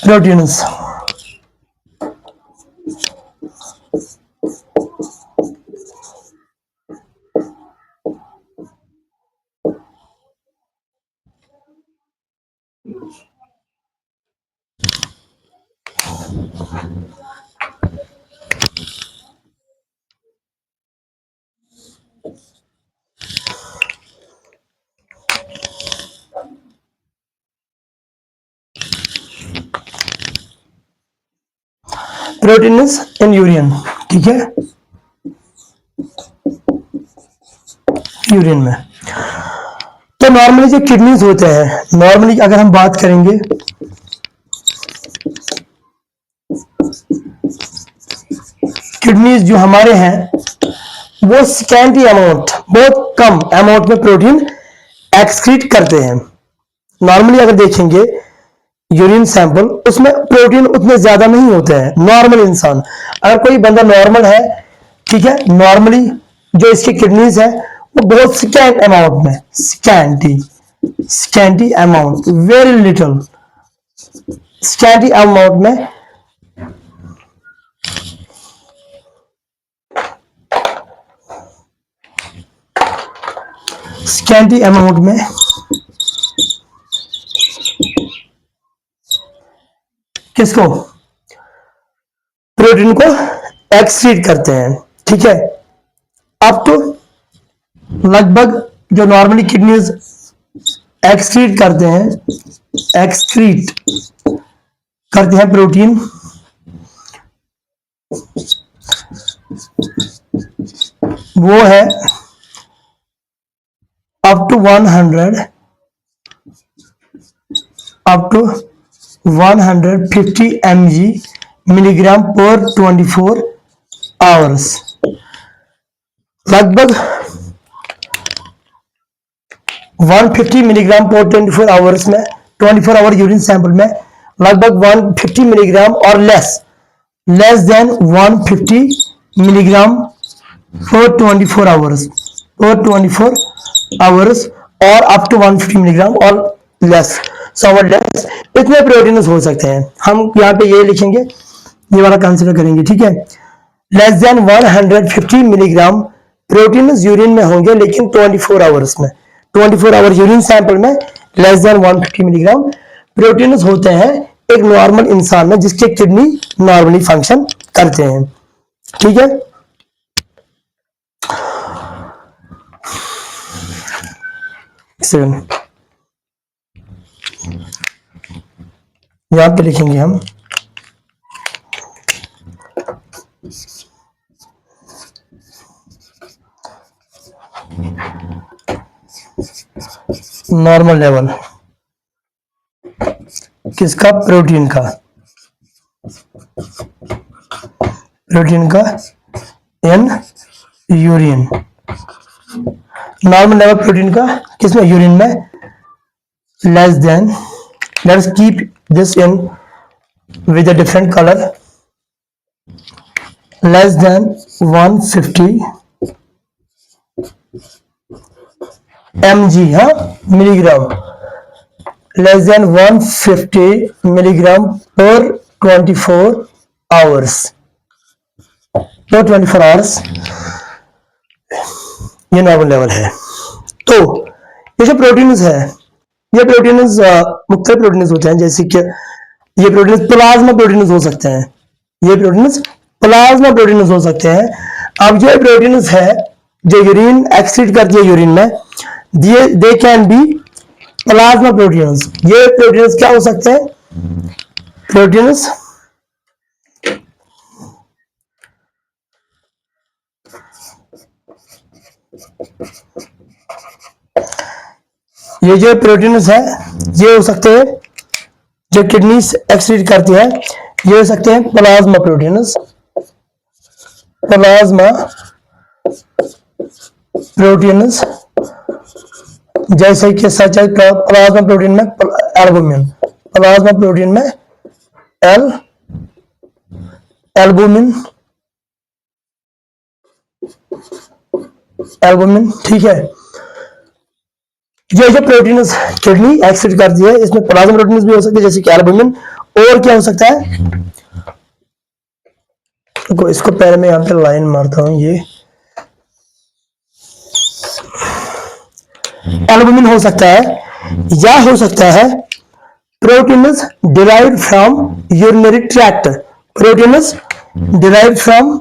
प्रोटीनस प्रोटीनस इन यूरिन, ठीक है, यूरिन में। तो नॉर्मली जो किडनीज होते हैं, नॉर्मली अगर हम बात करेंगे, किडनीज जो हमारे हैं वो स्कैंटी अमाउंट, बहुत कम अमाउंट में प्रोटीन एक्सक्रीट करते हैं। नॉर्मली अगर देखेंगे यूरिन सैंपल, उसमें प्रोटीन उतने ज्यादा नहीं होते हैं। नॉर्मल इंसान, अगर कोई बंदा नॉर्मल है, ठीक है, नॉर्मली जो इसकी किडनीज है वो बहुत स्कैंट अमाउंट में, scanty amount, very little, scanty amount में स्कैंटी अमाउंट में किसको, प्रोटीन को एक्सक्रीट करते हैं, ठीक है। अब तो लगभग जो नॉर्मली किडनीज एक्सक्रीट करते हैं प्रोटीन, वो है अप टू 150 mg मिलीग्राम पर 24 आवर्स। लगभग 150 मिलीग्राम पर 24 आवर्स में, 24 आवर यूरिन सैंपल में लगभग 150 मिलीग्राम और लेस देन 150 मिलीग्राम पर 24 आवर्स और अप टू 150 मिलीग्राम और लेस, लेस, इतने प्रोटीन हो सकते हैं। हम यहाँ पे ये लिखेंगे, ये वाला कंसीडर करेंगे, ठीक है। Less than 150 milligram protein urine में होंगे, लेकिन 24 आवर्स में, 24 आवर यूरिन सैंपल में लेस देन 150 मिलीग्राम प्रोटीन होते हैं एक नॉर्मल इंसान में, जिसके किडनी नॉर्मली फंक्शन करते हैं, ठीक है। यहां पे लिखेंगे हम नॉर्मल लेवल किसका, प्रोटीन का in urine, normal level protein का किसमें, यूरिन में, less than, let's keep this in with a different colour, less than 150 mg, हाँ, मिलीग्राम, लेस देन 150 मिलीग्राम पर 24 आवर्स, ये नॉर्मल लेवल है। तो ये जो प्रोटीन्स है, ये प्रोटीन्स मुख्तलिफ प्रोटीन्स होते हैं, जैसे कि ये प्रोटीन्स प्लाज्मा प्रोटीन्स हो सकते हैं, ये प्रोटीन्स प्लाज्मा प्रोटीन्स हो सकते हैं। अब जो प्रोटीन्स है जो यूरिन एक्सक्रीट करती है यूरिन में, they can be plasma proteins. ये प्रोटीन्स क्या हो सकते हैं, प्रोटीन्स ये जो प्रोटीन्स है ये हो सकते हैं जो किडनी एक्सक्रीट करती है, ये हो सकते हैं प्लाज्मा प्रोटीन्स, जैसे कि सच है प्लाज्मा प्रोटीन में एल्बुमिन, प्लाज्मा प्रोटीन में एल्बुमिन, एल्बुमिन, ठीक है। ये जो प्रोटीन किडनी एक्सक्रीट करती है, इसमें प्लाज्मा प्रोटीन भी हो सकते हैं जैसे कि एल्बुमिन, और क्या हो सकता है, इसको पहले मैं यहाँ पे लाइन मारता हूं, ये एल्बुमिन हो सकता है, या हो सकता है proteins derived from urinary tract, proteins derived from,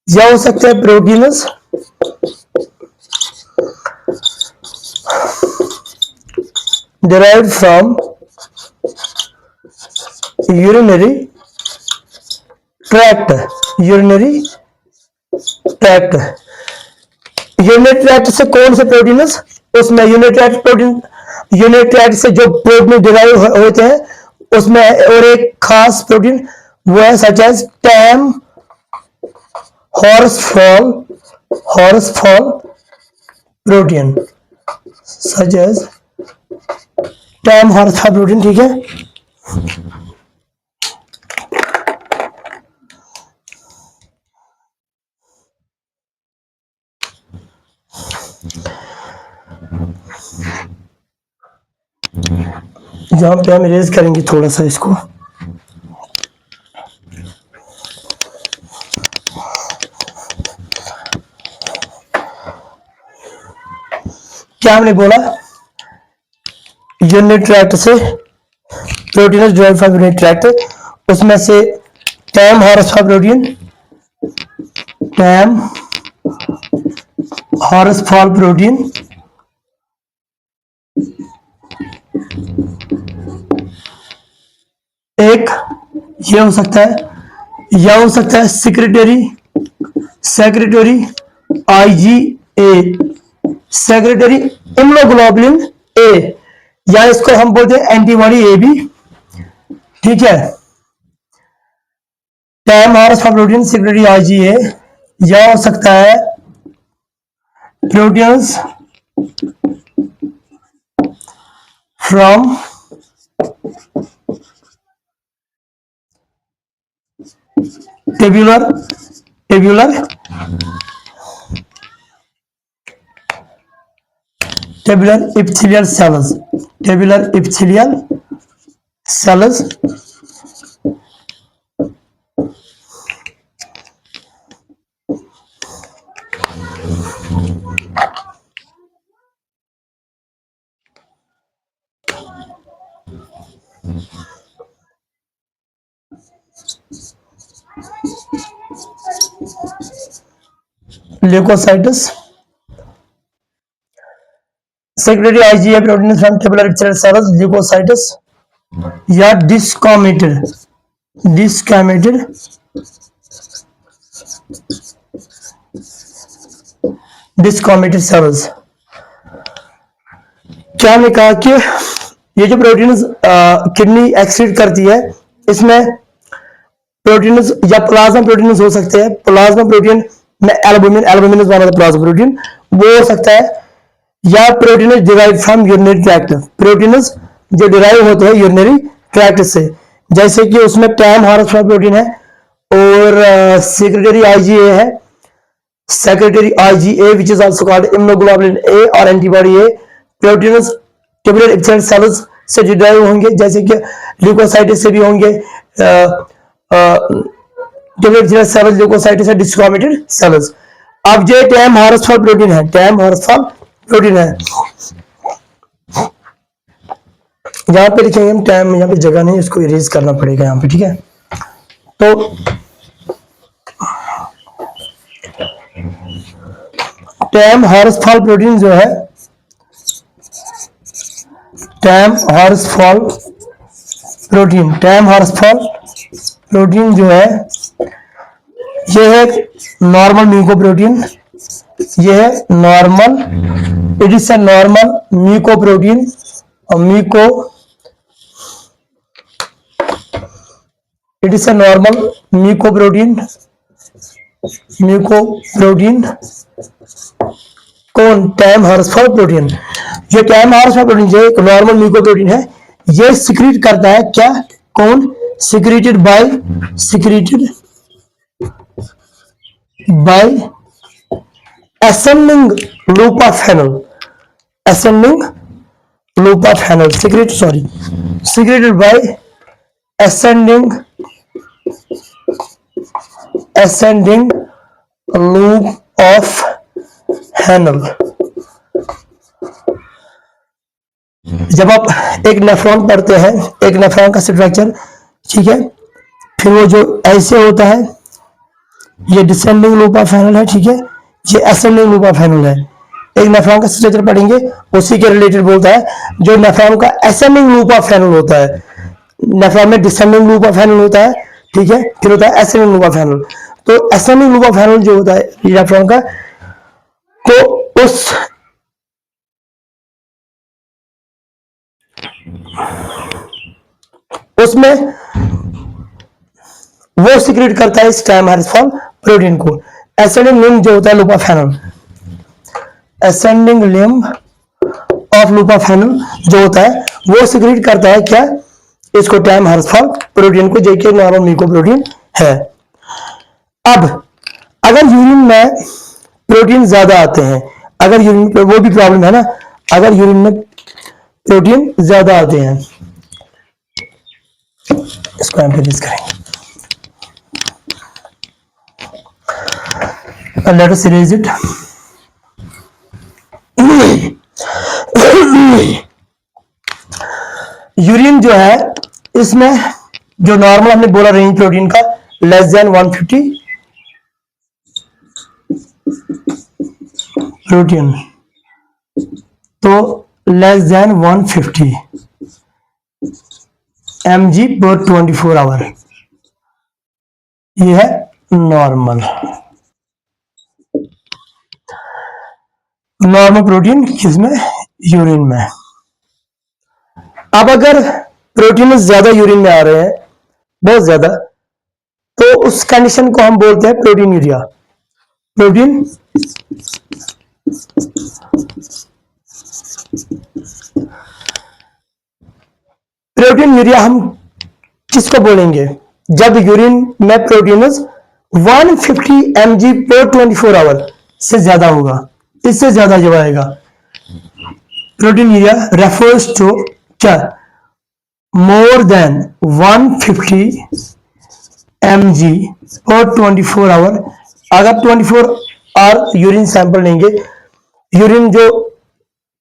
या हो सकता है proteins derived from urinary tract, urinary tract, urinary tract से कौन से प्रोटीन्स, उसमें urinary tract protein, urinary tract से जो प्रोटीन डिराइव होते हैं उसमें और एक खास प्रोटीन वो है such as Tamm Horsfall, Horsfall protein, such as Tamm Horsfall protein, ठीक है। जहां पे हम इरेज करेंगे थोड़ा सा इसको, क्या हमने बोला, यूरिनरी ट्रैक्ट से protein derived from urinary tract, उसमें से time Horsfall protein, time Horsfall protein, एक ये हो सकता है, या हो सकता है secretary IgA, secretary immunoglobulin A, या इसको हम बोलते हैं एंटीबॉडी ए भी, ठीक है। Time Horsfall protein, secretary IgA, या हो सकता है proteins from tabular epithelial cells, tabular epithelial cells, leukocytes, secretory IgA protein from tubular epithelial cells, leukocytes, या डिस्कॉमेटेड सेल्स। क्या हमने कहा कि ये जो प्रोटीन किडनी एक्सक्रीट करती है, इसमें प्रोटीन या प्लाज्मा प्रोटीन हो सकते हैं, प्लाज्मा प्रोटीन में albumin, albumin is one of the plasma protein, वो हो सकता है, या protein derive from urinary tract, protein जो डिराइव होते हैं यूरिनरी ट्रैक्ट से, जैसे कि उसमें टैम हॉर्सफॉल प्रोटीन है और सेक्रेटरी आईजीए है, secretary IgA which is also called immunoglobulin A और एंटीबॉडी ए, प्रोटीन्स ट्यूबुलर एपिथेलियल सेल्स से डिराइव होंगे, जैसे कि ल्यूकोसाइट्स से भी होंगे, ट्यूबुलर एपिथेलियल सेल्स, ल्यूकोसाइट्स से डिस्कॉमेटेड सेल्स। अब ये टैम हॉर्सफॉल प्रोटीन है, टैम हॉर्सफॉल प्रोटीन है, यहां पे लिखेंगे हम टैम, यहां पे जगह नहीं, इसको इरेज करना पड़ेगा यहां पे, ठीक है। तो टैम हॉर्सफॉल प्रोटीन जो है, time Horsfall protein, time Horsfall protein जो है, ये है नॉर्मल म्यूकोप्रोटीन, ये है normal, it is a normal mucoprotein, it is a normal mucoprotein, कौन, टैम हॉर्सफॉल प्रोटीन। जो टाइम हार्स प्रोटीन है एक नॉर्मल म्यूकोप्रोटीन है, ये सिक्रीट करता है क्या, कौन, secreted by ascending loop of Fresnel, ascending loop of Fresnel, secreted by ascending loop of Fresnel। जब आप एक नेफ्रॉन पढ़ते हैं, एक नेफ्रॉन का स्ट्रक्चर, ठीक है, फिर वो जो ऐसे होता है, ये डिसेंडिंग लूप ऑफ फैनल है, ठीक है, ये असेंडिंग लूप ऑफ फैनल है। एक नेफ्रॉन का स्ट्रक्चर पढ़ेंगे, उसी के रिलेटेड बोलता है। जो नेफ्रॉन का असेंडिंग लूप ऑफ फैनल होता है, नेफ्रॉन में डिसेंडिंग लूप ऑफ फैनल होता है, ठीक है, फिर होता है असेंडिंग लूप ऑफ फैनल। तो असेंडिंग लूप ऑफ फैनल जो होता है नेफ्रॉन का, तो उसमें वो सिक्रेट करता है स्टेम हार्सफॉल प्रोटीन को। असेंडिंग लिम्ब जो होता है loop of Henle, ascending limb of loop of Henle जो होता है, वो सिक्रेट करता है क्या, इसको टाइम हार्सफॉल प्रोटीन को, जो कि नॉर्मल म्यूकोप्रोटीन है। अब अगर यूरिन में प्रोटीन ज्यादा आते हैं, अगर यूरिन में, वो भी प्रॉब्लम है ना, अगर यूरिन में प्रोटीन ज्यादा आते हैं, इसको एम्फेसिस करेंगे, let us erase it। Urine जो है, इसमें जो नॉर्मल हमने बोला रेंज प्रोटीन का लेस देन 150 प्रोटीन, तो लेस देन 150 mg पर 24 आवर, ये है नॉर्मल प्रोटीन किसमें, यूरिन में। अब अगर प्रोटीन ज्यादा यूरिन में आ रहे हैं, बहुत ज्यादा, तो उस कंडीशन को हम बोलते हैं प्रोटीन यूरिया। प्रोटीन यूरिया हम किसको बोलेंगे, जब यूरिन में प्रोटीन 150 mg पर 24 आवर से ज्यादा होगा, इससे ज्यादा जब आएगा प्रोटीन यूरिया रेफर्स टू क्या, मोर देन 150 mg पर 24 आवर। अगर 24 आवर यूरिन सैंपल लेंगे, यूरिन जो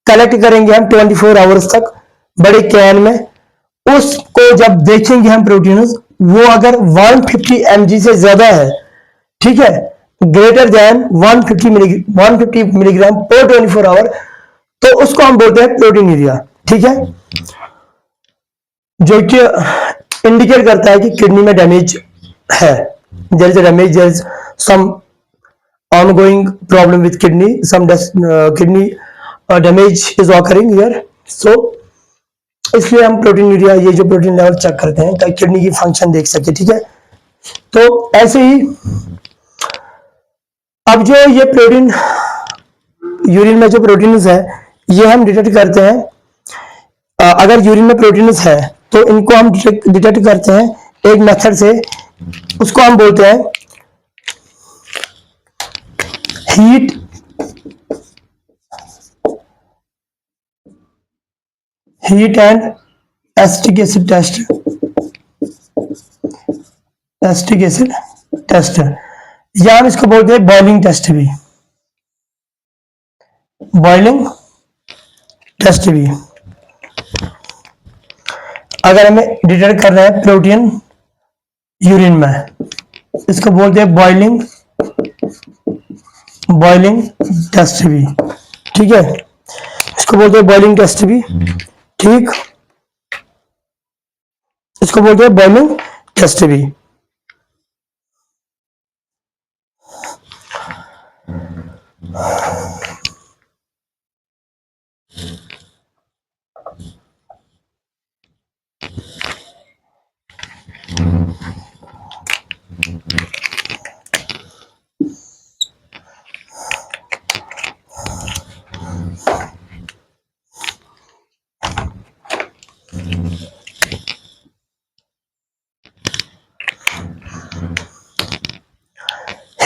कलेक्ट करेंगे हम 24 आवर्स तक बड़े कैन में, उसको जब देखेंगे हम प्रोटीन, वो अगर 150 mg से ज्यादा है, ठीक है, ग्रेटर देन 150 मिलीग्राम पर 24 आवर, तो उसको हम बोलते हैं प्रोटीन यूरिया, ठीक है, जो कि इंडिकेट करता है कि किडनी में डैमेज है, there is damage, there is some ongoing problem with kidney, some kidney damage is occurring here, so इसलिए हम प्रोटीन यूरिया, ये जो प्रोटीन लेवल चेक करते हैं ताकि किडनी की फंक्शन देख सके, ठीक है। तो ऐसे ही अब जो ये प्रोटीन यूरिन में जो प्रोटीन है, ये हम डिटेक्ट करते हैं। अगर यूरिन में प्रोटीन है तो इनको हम डिटेक्ट करते हैं एक मेथड से, उसको हम बोलते हैं heat and acetic acid test, या हम इसको बोलते हैं बॉइलिंग टेस्ट भी, अगर हमें डिटेक्ट करना है प्रोटीन यूरिन में, इसको बोलते हैं बॉइलिंग टेस्ट भी, ठीक है, इसको बोलते हैं बॉइलिंग टेस्ट भी, ठीक, इसको बोलते हैं बॉइलिंग टेस्ट भी।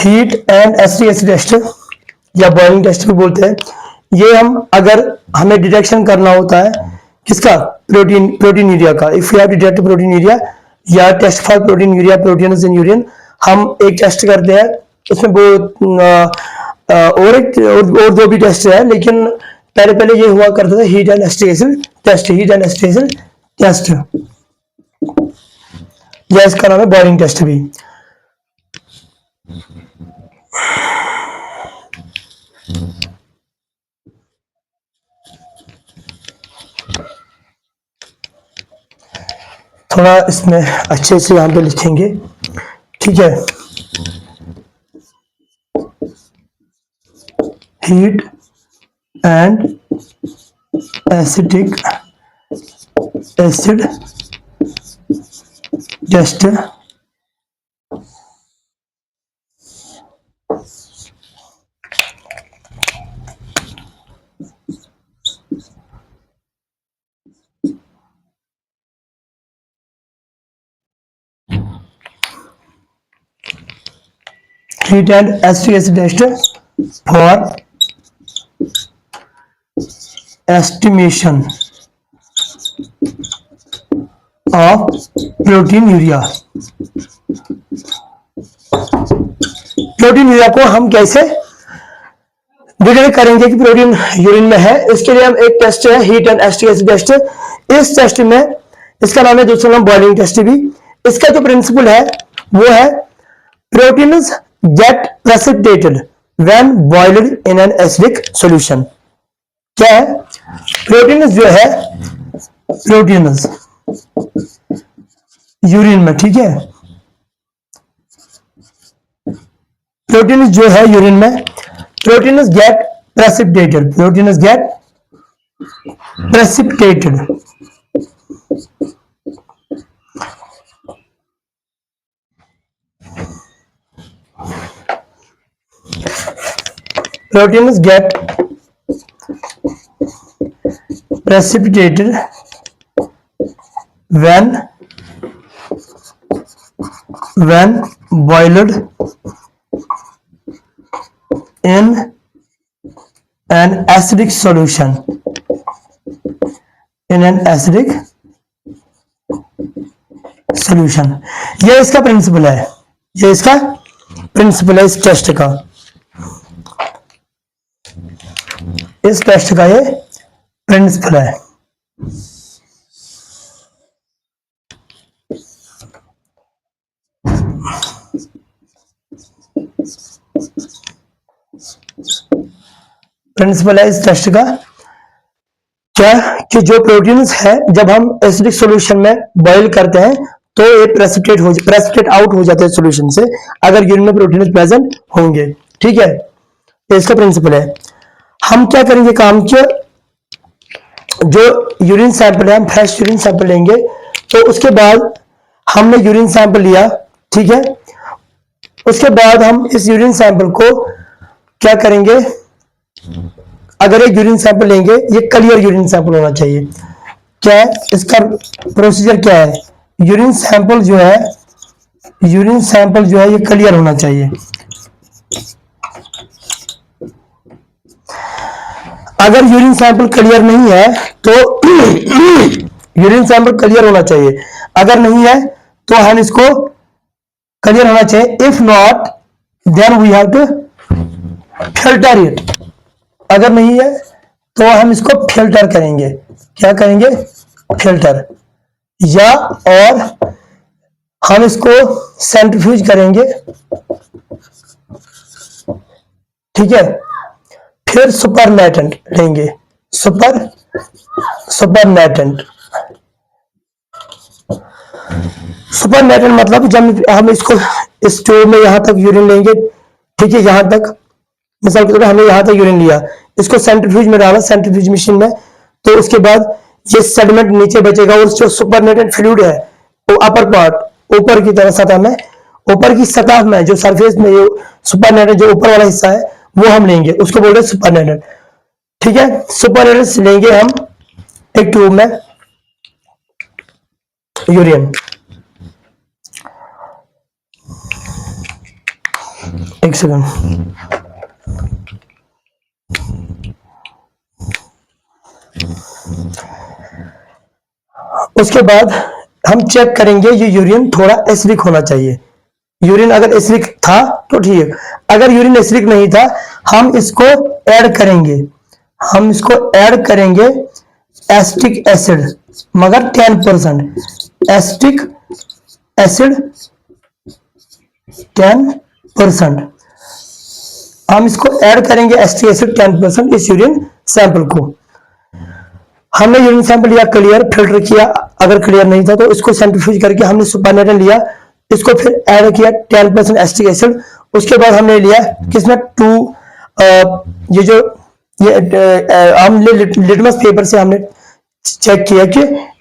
हीट एंड एसिड टेस्ट या बॉइलिंग टेस्ट भी बोलते हैं। ये हम अगर हमें डिटेक्शन करना होता है किसका, प्रोटीन यूरिया का, if you have detect proteinuria या test for proteinuria proteins in urine, हम एक टेस्ट करते हैं उसमें वो और दो भी टेस्ट है, लेकिन पहले पहले ये हुआ करता था heat and acid test, heat and acid test, या इसका नाम है बॉइलिंग टेस्ट भी। थोड़ा इसमें अच्छे से यहाँ पे लिखेंगे, ठीक है। Heat and acid test heat and acid test for estimation of proteinuria. Proteinuria को हम कैसे डिटेक्ट करेंगे कि प्रोटीन यूरिन में है, इसके लिए हम एक टेस्ट है हीट एंड एसिड टेस्ट। इस टेस्ट में इसका नाम है दूसरा नाम बॉइलिंग टेस्ट भी। इसका जो प्रिंसिपल है वो है proteins get precipitated when boiled in an acidic solution। क्या है, प्रोटीन्स जो है, प्रोटीन्स यूरिन में, ठीक है, प्रोटीन्स जो है यूरिन में, proteins get precipitated, proteins get precipitated proteins get precipitated when boiled in an acidic solution, in an acidic solution। ये इसका प्रिंसिपल है, ये इसका प्रिंसिपल है इस टेस्ट का, इस टेस्ट का ये प्रिंसिपल है। प्रिंसिपल है इस टेस्ट का क्या, कि जो प्रोटीन्स है जब हम एसिडिक सॉल्यूशन में बॉईल करते हैं तो ये प्रेसिपिटेट आउट हो जाते हैं सॉल्यूशन से, अगर यूरिन में प्रोटीन्स प्रेजेंट होंगे, ठीक है। तो इसका प्रिंसिपल है। हम क्या करेंगे काम के, जो यूरिन सैंपल है हम फ्रेश यूरिन सैंपल लेंगे, तो उसके बाद हमने यूरिन सैंपल लिया, ठीक है, उसके बाद हम इस यूरिन सैंपल को क्या करेंगे, अगर एक यूरिन सैंपल लेंगे, ये क्लियर यूरिन सैंपल होना चाहिए। क्या है इसका प्रोसीजर, क्या है, यूरिन सैंपल जो है, यूरिन सैंपल जो है ये क्लियर होना चाहिए। अगर यूरिन सैंपल क्लियर नहीं है तो यूरिन सैंपल क्लियर होना चाहिए, अगर नहीं है तो हम इसको क्लियर होना चाहिए। If not then we have to filter it, अगर नहीं है तो हम इसको फिल्टर करेंगे, क्या करेंगे, फिल्टर, या और हम इसको सेंट्रीफ्यूज करेंगे, ठीक है, फिर सुपरनेटेंट लेंगे, सुपरनेटेंट मतलब जब हम इसको इस ट्यूब में यहां तक यूरिन लेंगे, ठीक है, यहां तक, मिसाल के तौर पर हमने यहां तक यूरिन लिया, इसको सेंट्रीफ्यूज में डाला, सेंट्रीफ्यूज मशीन में, तो उसके बाद ये सेडिमेंट नीचे बचेगा और जो सुपरनेटेंट फ्लूइड है वो अपर पार्ट, ऊपर की तरफ सतह में, ऊपर की सतह में जो सरफेस में ये सुपरनेटेंट जो ऊपर वाला हिस्सा है वो हम लेंगे, उसको बोल रहे हैं सुपरनेटेंट, ठीक है। सुपरनेटेंट लेंगे हम एक ट्यूब में यूरिन, एक सेकंड। उसके बाद हम चेक करेंगे ये यूरिन थोड़ा एसिडिक होना चाहिए। यूरिन अगर एसिडिक था तो ठीक है, अगर यूरिन एसिडिक नहीं था हम इसको ऐड करेंगे, हम इसको ऐड करेंगे एसिटिक एसिड, मगर 10%। एसिटिक एसिड 10%, हम इसको ऐड करेंगे एसिटिक एसिड 10% इस यूरिन सैंपल को। हमने यूरिन सैंपल लिया, क्लियर, फिल्टर किया, अगर क्लियर नहीं था तो इसको सेंट्रीफ्यूज करके हमने सुपरनेटल लिया, इसको फिर ऐड किया 10% एसिटिक एसिड। उसके बाद हमने लिया किसमें ये जो हमने लिटमस पेपर से हमने चेक किया कि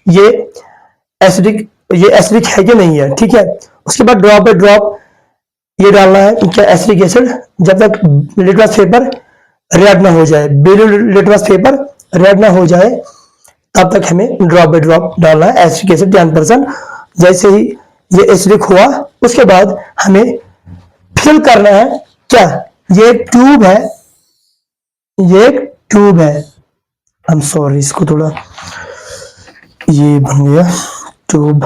ये एसिडिक है कि नहीं है, ठीक है। उसके बाद ड्रॉप बाय ड्रॉप ये डालना है क्या एसिडिक एसिड, जब तक लिटमस पेपर रेड ना हो जाए, ब्लू लिटमस पेपर रेड ना हो जाए तब तक हमें ड्रॉप बाय ड्रॉप डालना है एसिडिक एसिड 10%। जैसे ही ये एसिडिक हुआ उसके बाद हमें फिल करना है क्या, ये ट्यूब है, ये ट्यूब है, आई एम सॉरी इसको थोड़ा ये बन गया ट्यूब।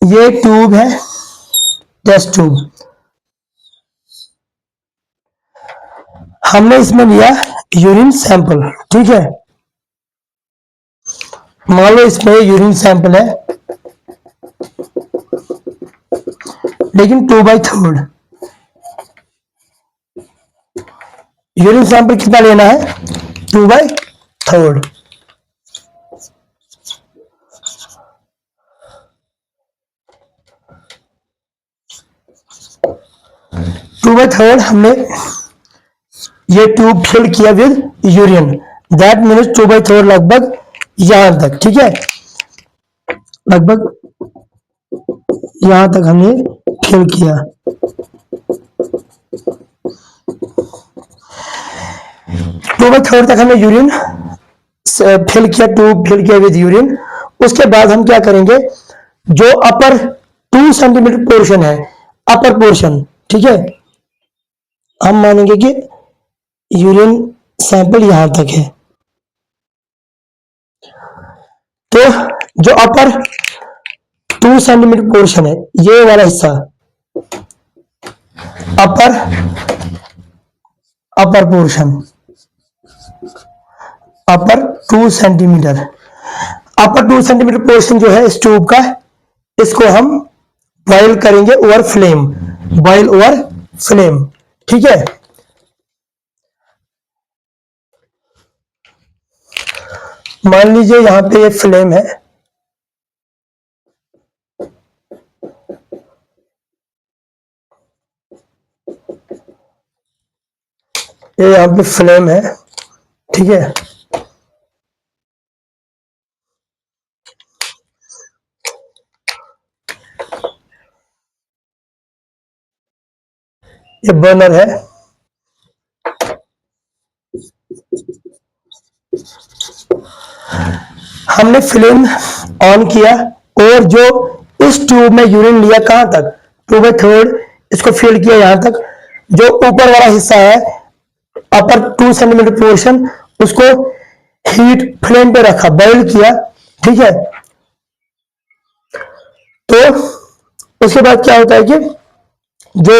ये ट्यूब है, टेस्ट ट्यूब। हमने इसमें लिया यूरिन सैंपल, ठीक है। मान लो इसमें यूरिन सैंपल है लेकिन 2/3। यूरिन सैंपल कितना लेना है, 2/3। हमने ये ट्यूब फिल किया विद यूरिन, दैट मीन्स 2/3 लगभग यहां तक, ठीक है, लगभग यहां तक हमने फिल किया। 2/3 तक हमने यूरिन फिल किया, ट्यूब फिल किया विद यूरिन। उसके बाद हम क्या करेंगे, जो अपर 2 सेंटीमीटर पोर्शन है, अपर पोर्शन, ठीक है, हम मानेंगे कि यूरिन सैंपल यहां तक है, तो जो अपर 2 सेंटीमीटर पोर्शन है, ये वाला हिस्सा upper portion, upper 2 centimetre, upper 2 centimetre portion जो है इस ट्यूब का, इसको हम बॉयल करेंगे over flame, boil over flame, ठीक है। मान लीजिए यहां पे ये फ्लेम है, ये यहां पे फ्लेम है, ठीक है। ये बर्नर है, हमने फ्लेम ऑन किया और जो इस ट्यूब में यूरिन लिया कहां तक, 2/3, इसको फिल किया यहां तक। जो ऊपर वाला हिस्सा है अपर 2 सेंटीमीटर पोर्शन, उसको हीट फ्लेम पे रखा, बॉइल किया, ठीक है। तो उसके बाद क्या होता है कि जो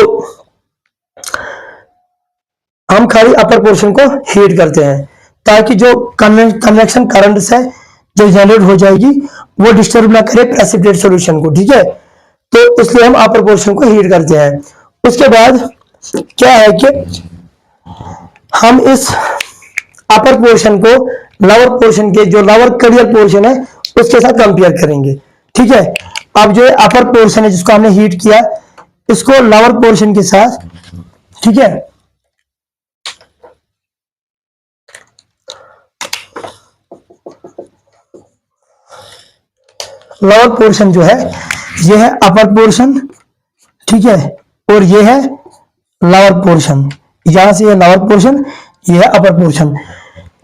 हम खाली अपर पोर्शन को हीट करते हैं ताकि जो कन्वेक्शन करंट है जो जनरेट हो जाएगी वो डिस्टर्ब ना करे प्रेसिपिटेट सॉल्यूशन को, ठीक है। तो इसलिए हम अपर पोर्शन को हीट करते हैं। उसके बाद क्या है कि हम इस अपर पोर्शन को लोअर पोर्शन के, जो लोअर क्लियर पोर्शन है उसके साथ कंपेयर करेंगे, ठीक है। अब जो अपर पोर्शन है जिसको हमने हीट किया, इसको लोअर पोर्शन के साथ, ठीक है, लोअर पोर्शन जो है ये है अपर पोर्शन, ठीक है, और ये है लोअर पोर्शन, यहां से ये लोअर पोर्शन, ये है अपर पोर्शन,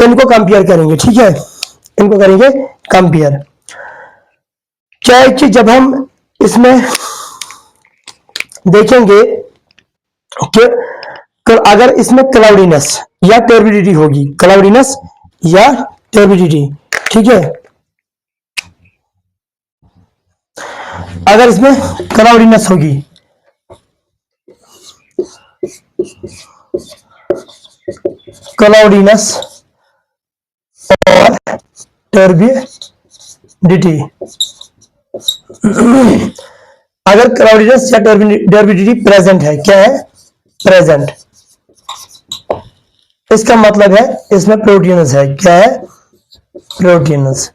इनको कंपेयर करेंगे, ठीक है। इनको करेंगे कंपेयर। क्या है कि जब हम इसमें देखेंगे कि अगर इसमें क्लाउडीनेस या टर्बिडिटी होगी, क्लाउडीनेस या टर्बिडिटी, ठीक है, अगर इसमें क्लाउडीनेस होगी, क्लाउडीनेस और टर्बिडिटी, अगर क्लाउडीनेस या टर्बिडिटी प्रेजेंट है, क्या है, प्रेजेंट, इसका मतलब है इसमें प्रोटीनस है, क्या है, प्रोटीनस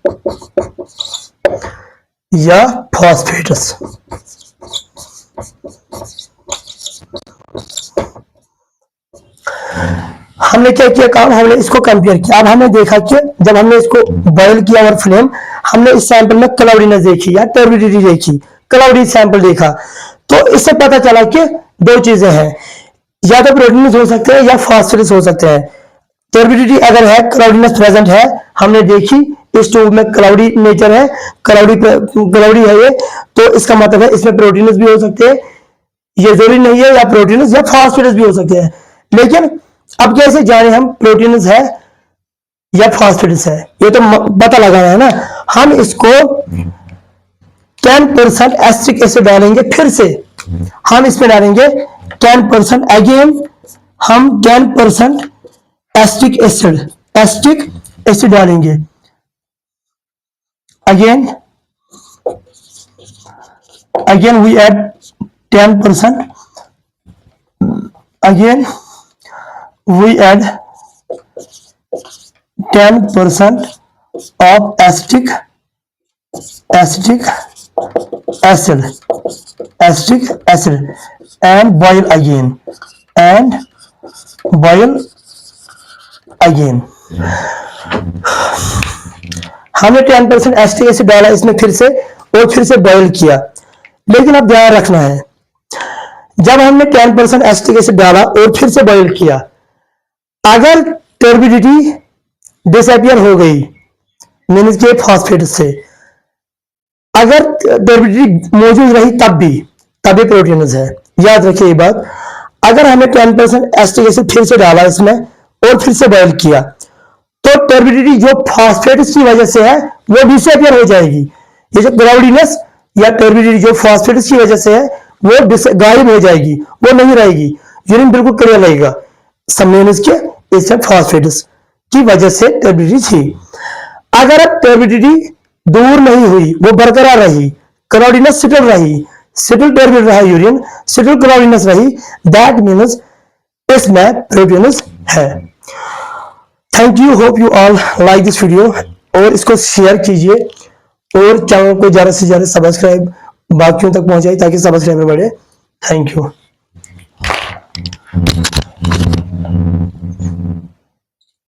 या फॉस्फेटस। हमने क्या किया काम, हमने इसको कंपेयर किया। अब हमने देखा कि जब हमने इसको बॉयल किया और फ्लेम, हमने इस सैंपल में क्लाउडीनेस देखी या टर्बिडिटी देखी, क्लाउडी सैंपल देखा, तो इससे पता चला कि दो चीजें हैं, या तो प्रोटीनस हो सकते हैं या फॉस्फेटस हो सकते हैं। टर्बिडिटी अगर है, क्लाउडीनेस प्रेजेंट है, हमने देखी इस ट्यूब में क्लाउडी नेचर है, क्लाउडी है ये, तो इसका मतलब है इसमें प्रोटीनस भी हो सकते हैं, ये जरूरी नहीं है, या प्रोटीनस या फॉस्फेटस भी हो सकते हैं। लेकिन अब कैसे जाने हम प्रोटीनस है या फॉस्फेटस है, ये तो पता लगाना है ना। हम इसको 10% एसिटिक एसिड डालेंगे, फिर से हम इसमें डालेंगे 10%, अगेन हम 10% एसिटिक एसिड डालेंगे, again we add 10%, again we add 10% of acetic acid and boil again हमने 10% एसिटिक एसिड डाला इसमें फिर से, और फिर से बॉयल किया। लेकिन अब ध्यान रखना है, जब हमने 10% एसिटिक एसिड डाला और फिर से बॉयल किया, अगर टर्बिडिटी डिसअपियर हो गई, मींस के फॉस्फेट से, अगर टर्बिडिटी मौजूद रही तब भी प्रोटीनस है। याद रखिए ये बात, अगर हमने 10% एसिटिक एसिड फिर से डाला इसमें और फिर से बॉयल किया, तो टर्बिडिटी जो फॉस्फेट्स की वजह से है वो डिसअपियर हो जाएगी। ये जो क्लाउडीनेस या टर्बिडिटी जो फॉस्फेट्स की वजह से है वो गायब हो जाएगी, वो नहीं रहेगी, यूरिन बिल्कुल क्लियर रहेगा। समेनस के इससे फॉस्फेट्स की वजह से टर्बिडिटी थी। अगर अब टर्बिडिटी दूर नहीं हुई, वो बरकरार रही, क्लाउडीनेस सेटल रही, सेटल टर्बिडिटी रहा यूरिन, सेटल क्लाउडीनेस रही, दैट मीन्स इसमें प्रोटीनस है। Thank you, hope you all like this video, और इसको शेयर कीजिए और चैनल को ज्यादा से ज्यादा सब्सक्राइब बाकियों तक पहुंचाइए ताकि सब्सक्राइबर बढ़े। Thank you.